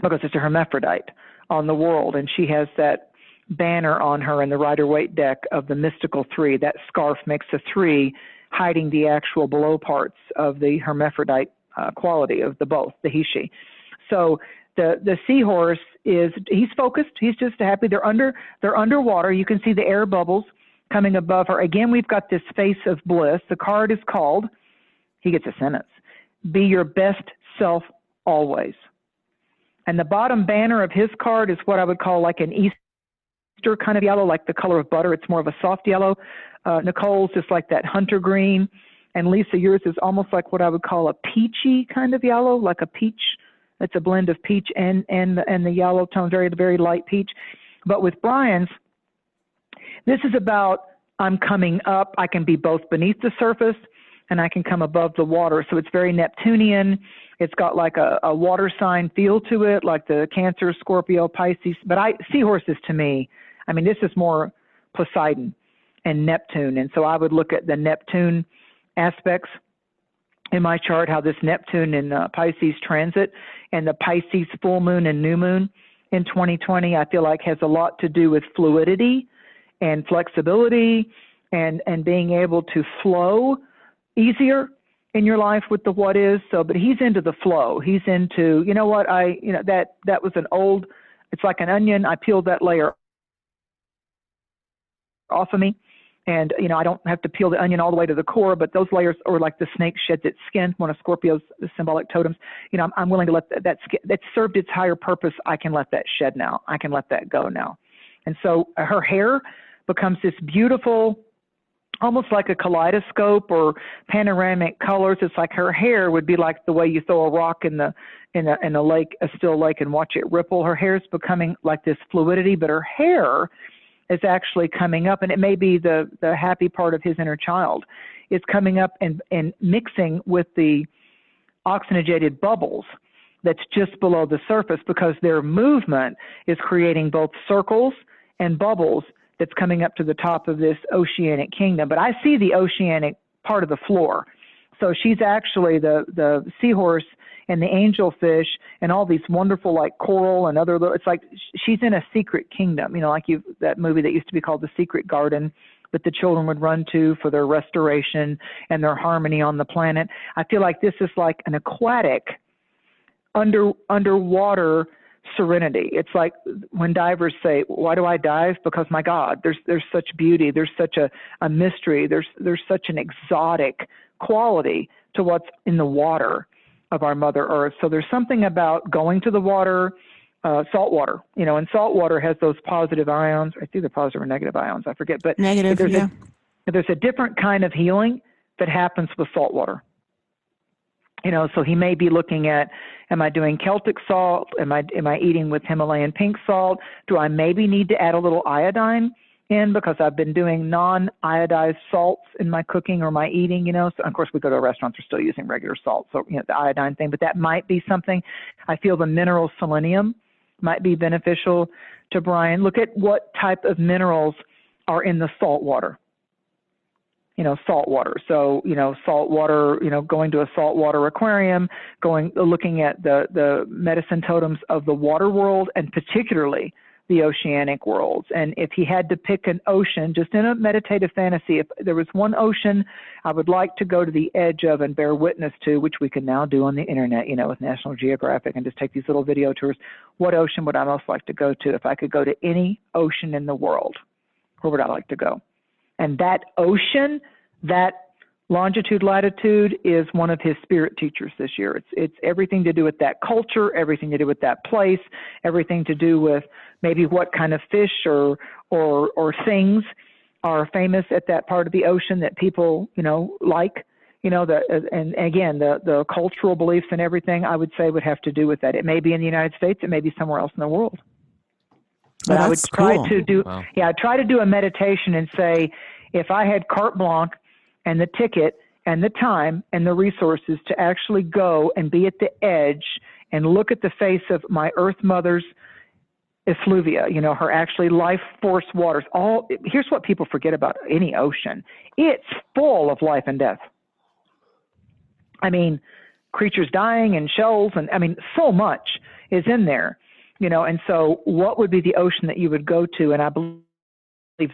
because it's a hermaphrodite on the world, and she has that banner on her in the Rider-Waite deck of the mystical 3. That scarf makes a 3, hiding the actual below parts of the hermaphrodite quality of the both, the he-she. So the seahorse he's focused. He's just happy. They're underwater. You can see the air bubbles coming above her. Again, we've got this face of bliss. The card is called, he gets a sentence, be your best self always. And the bottom banner of his card is what I would call like an Easter kind of yellow, like the color of butter. It's more of a soft yellow. Nicole's just like that hunter green. And Lisa, yours is almost like what I would call a peachy kind of yellow, like a peach. It's a blend of peach and the yellow tone, very, very light peach. But with Brian's, this is about I'm coming up. I can be both beneath the surface and I can come above the water. So it's very Neptunian. It's got like a water sign feel to it, like the Cancer, Scorpio, Pisces. But seahorses to me, this is more Poseidon and Neptune. And so I would look at the Neptune aspects in my chart, how this Neptune in Pisces transit and the Pisces full moon and new moon in 2020, I feel like has a lot to do with fluidity and flexibility and being able to flow easier in your life with the what is. So, but he's into the flow. He's into, you know what, that was an old, it's like an onion. I peeled that layer off of me. And, I don't have to peel the onion all the way to the core, but those layers are like the snake sheds its skin, one of Scorpio's symbolic totems. I'm willing to let that skin, that served its higher purpose. I can let that shed now. I can let that go now. And so her hair becomes this beautiful, almost like a kaleidoscope or panoramic colors. It's like her hair would be like the way you throw a rock in a lake, a still lake, and watch it ripple. Her hair is becoming like this fluidity, but her hair is actually coming up, and it may be the happy part of his inner child. It's coming up and mixing with the oxygenated bubbles that's just below the surface, because their movement is creating both circles and bubbles that's coming up to the top of this oceanic kingdom. But I see the oceanic part of the floor. So she's actually the seahorse and the angelfish and all these wonderful like coral and other, it's like she's in a secret kingdom, like that movie that used to be called The Secret Garden that the children would run to for their restoration and their harmony on the planet. I feel like this is like an aquatic underwater serenity. It's like when divers say, why do I dive? Because my God, there's such beauty. There's such a mystery. There's such an exotic quality to what's in the water of our Mother Earth. So there's something about going to the water, salt water, and salt water has those positive ions. It's either positive or negative ions, I forget. But negative, there's a different kind of healing that happens with salt water. So he may be looking at, am I doing Celtic salt? Am I eating with Himalayan pink salt? Do I maybe need to add a little iodine in, because I've been doing non-iodized salts in my cooking or my eating, So of course we go to restaurants, we're still using regular salt. So, the iodine thing, but that might be something. I feel the mineral selenium might be beneficial to Brian. Look at what type of minerals are in the salt water. Salt water. So, salt water, going to a saltwater aquarium, looking at the medicine totems of the water world, and particularly the oceanic worlds. And if he had to pick an ocean, just in a meditative fantasy, if there was one ocean I would like to go to the edge of and bear witness to, which we can now do on the internet, with National Geographic, and just take these little video tours, what ocean would I most like to go to? If I could go to any ocean in the world, where would I like to go? And that ocean, that longitude, latitude is one of his spirit teachers this year. It's everything to do with that culture, everything to do with that place, everything to do with maybe what kind of fish or things are famous at that part of the ocean that people, like, and again, the cultural beliefs and everything, I would say, would have to do with that. It may be in the United States, it may be somewhere else in the world. But I would try to do, I'd try to do a meditation and say, if I had carte blanche and the ticket and the time and the resources to actually go and be at the edge and look at the face of my Earth Mother's effluvia, her actually life force waters. Here's what people forget about any ocean. It's full of life and death. I mean, creatures dying and shells, and so much is in there, and so what would be the ocean that you would go to? And I believe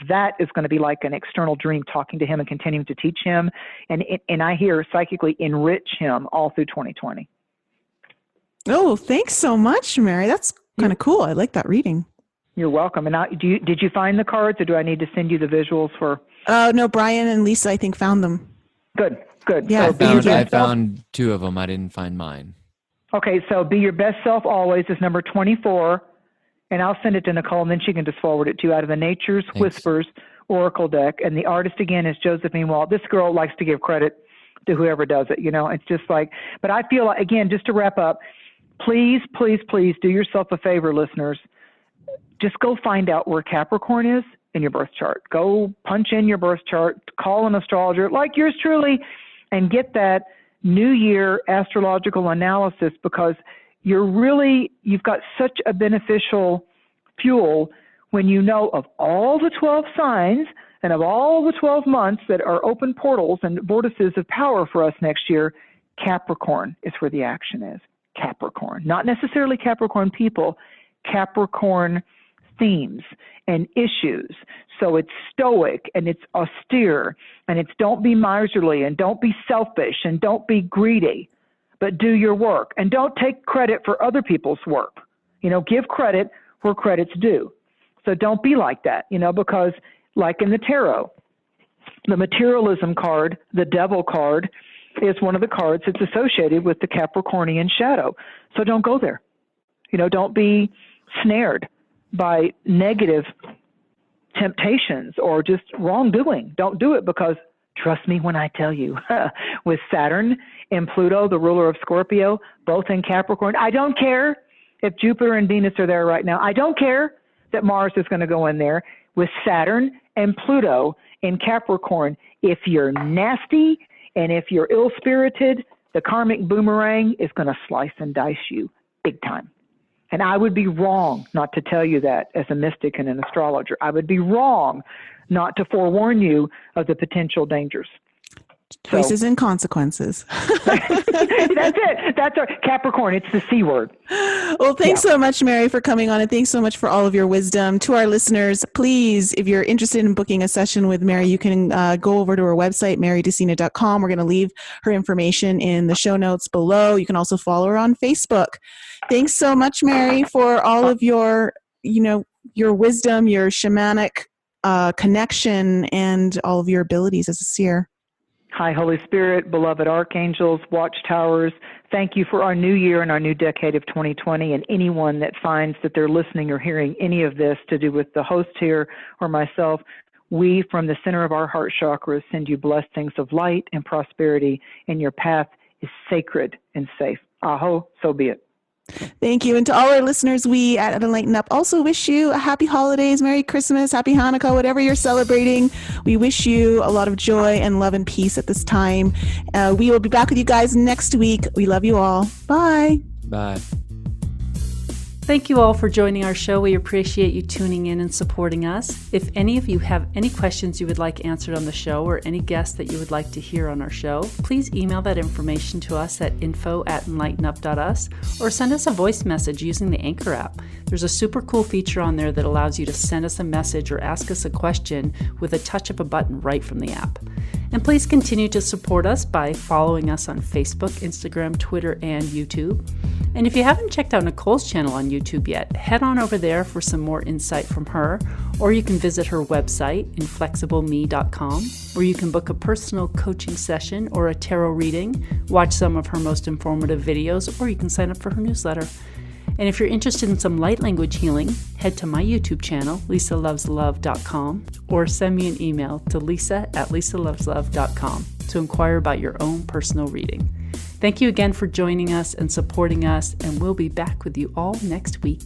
that is going to be like an external dream, talking to him and continuing to teach him. And I hear psychically enrich him all through 2020. Oh, thanks so much, Mary. That's kind of cool. I like that reading. You're welcome. And did you find the cards, or do I need to send you the visuals for? No, Brian and Lisa, I think, found them. Good. Yeah, So I found 2 of them. I didn't find mine. Okay, so be your best self always is number 24. And I'll send it to Nicole, and then she can just forward it to you, out of the Nature's Whispers Oracle deck. And the artist, again, is Josephine Walt. This girl likes to give credit to whoever does it. It's just like, but I feel like, again, just to wrap up, please, please, please do yourself a favor, listeners. Just go find out where Capricorn is in your birth chart. Go punch in your birth chart, call an astrologer like yours truly, and get that New Year astrological analysis, because you've got such a beneficial fuel when you know of all the 12 signs and of all the 12 months that are open portals and vortices of power for us next year. Capricorn is where the action is. Capricorn, not necessarily Capricorn people, Capricorn themes and issues. So it's stoic and it's austere and it's don't be miserly and don't be selfish and don't be greedy, but do your work and don't take credit for other people's work. Give credit where credit's due. So don't be like that, because like in the tarot, the materialism card, the devil card, is one of the cards that's associated with the Capricornian shadow. So don't go there. Don't be snared by negative temptations or just wrongdoing. Don't do it, because trust me when I tell you, with Saturn and Pluto, the ruler of Scorpio, both in Capricorn, I don't care if Jupiter and Venus are there right now. I don't care that Mars is going to go in there. With Saturn and Pluto in Capricorn, if you're nasty and if you're ill-spirited, the karmic boomerang is going to slice and dice you big time. And I would be wrong not to tell you that as a mystic and an astrologer. I would be wrong not to forewarn you of the potential dangers. Choices and consequences. That's it. That's our Capricorn. It's the C word. Well, thanks so much, Mary, for coming on, and thanks so much for all of your wisdom. To our listeners, please, if you're interested in booking a session with Mary, you can go over to her website, marydusina.com. We're going to leave her information in the show notes below. You can also follow her on Facebook. Thanks so much, Mary, for all of your wisdom, your shamanic connection, and all of your abilities as a seer. Hi, Holy Spirit, beloved archangels, watchtowers. Thank you for our new year and our new decade of 2020, and anyone that finds that they're listening or hearing any of this to do with the host here or myself. We, from the center of our heart chakra, send you blessings of light and prosperity, and your path is sacred and safe. Aho, so be it. Thank you. And to all our listeners, we at enLIGHTenUP also wish you a happy holidays, Merry Christmas, Happy Hanukkah, whatever you're celebrating. We wish you a lot of joy and love and peace at this time. We will be back with you guys next week. We love you all. Bye. Bye. Thank you all for joining our show. We appreciate you tuning in and supporting us. If any of you have any questions you would like answered on the show or any guests that you would like to hear on our show, please email that information to us at info@enlightenup.us or send us a voice message using the Anchor app. There's a super cool feature on there that allows you to send us a message or ask us a question with a touch of a button right from the app. And please continue to support us by following us on Facebook, Instagram, Twitter, and YouTube. And if you haven't checked out Nicole's channel on YouTube yet, head on over there for some more insight from her, or you can visit her website, inflexibleme.com, where you can book a personal coaching session or a tarot reading, watch some of her most informative videos, or you can sign up for her newsletter. And if you're interested in some light language healing, head to my YouTube channel, lisaloveslove.com, or send me an email to lisa@lisaloveslove.com to inquire about your own personal reading. Thank you again for joining us and supporting us, and we'll be back with you all next week.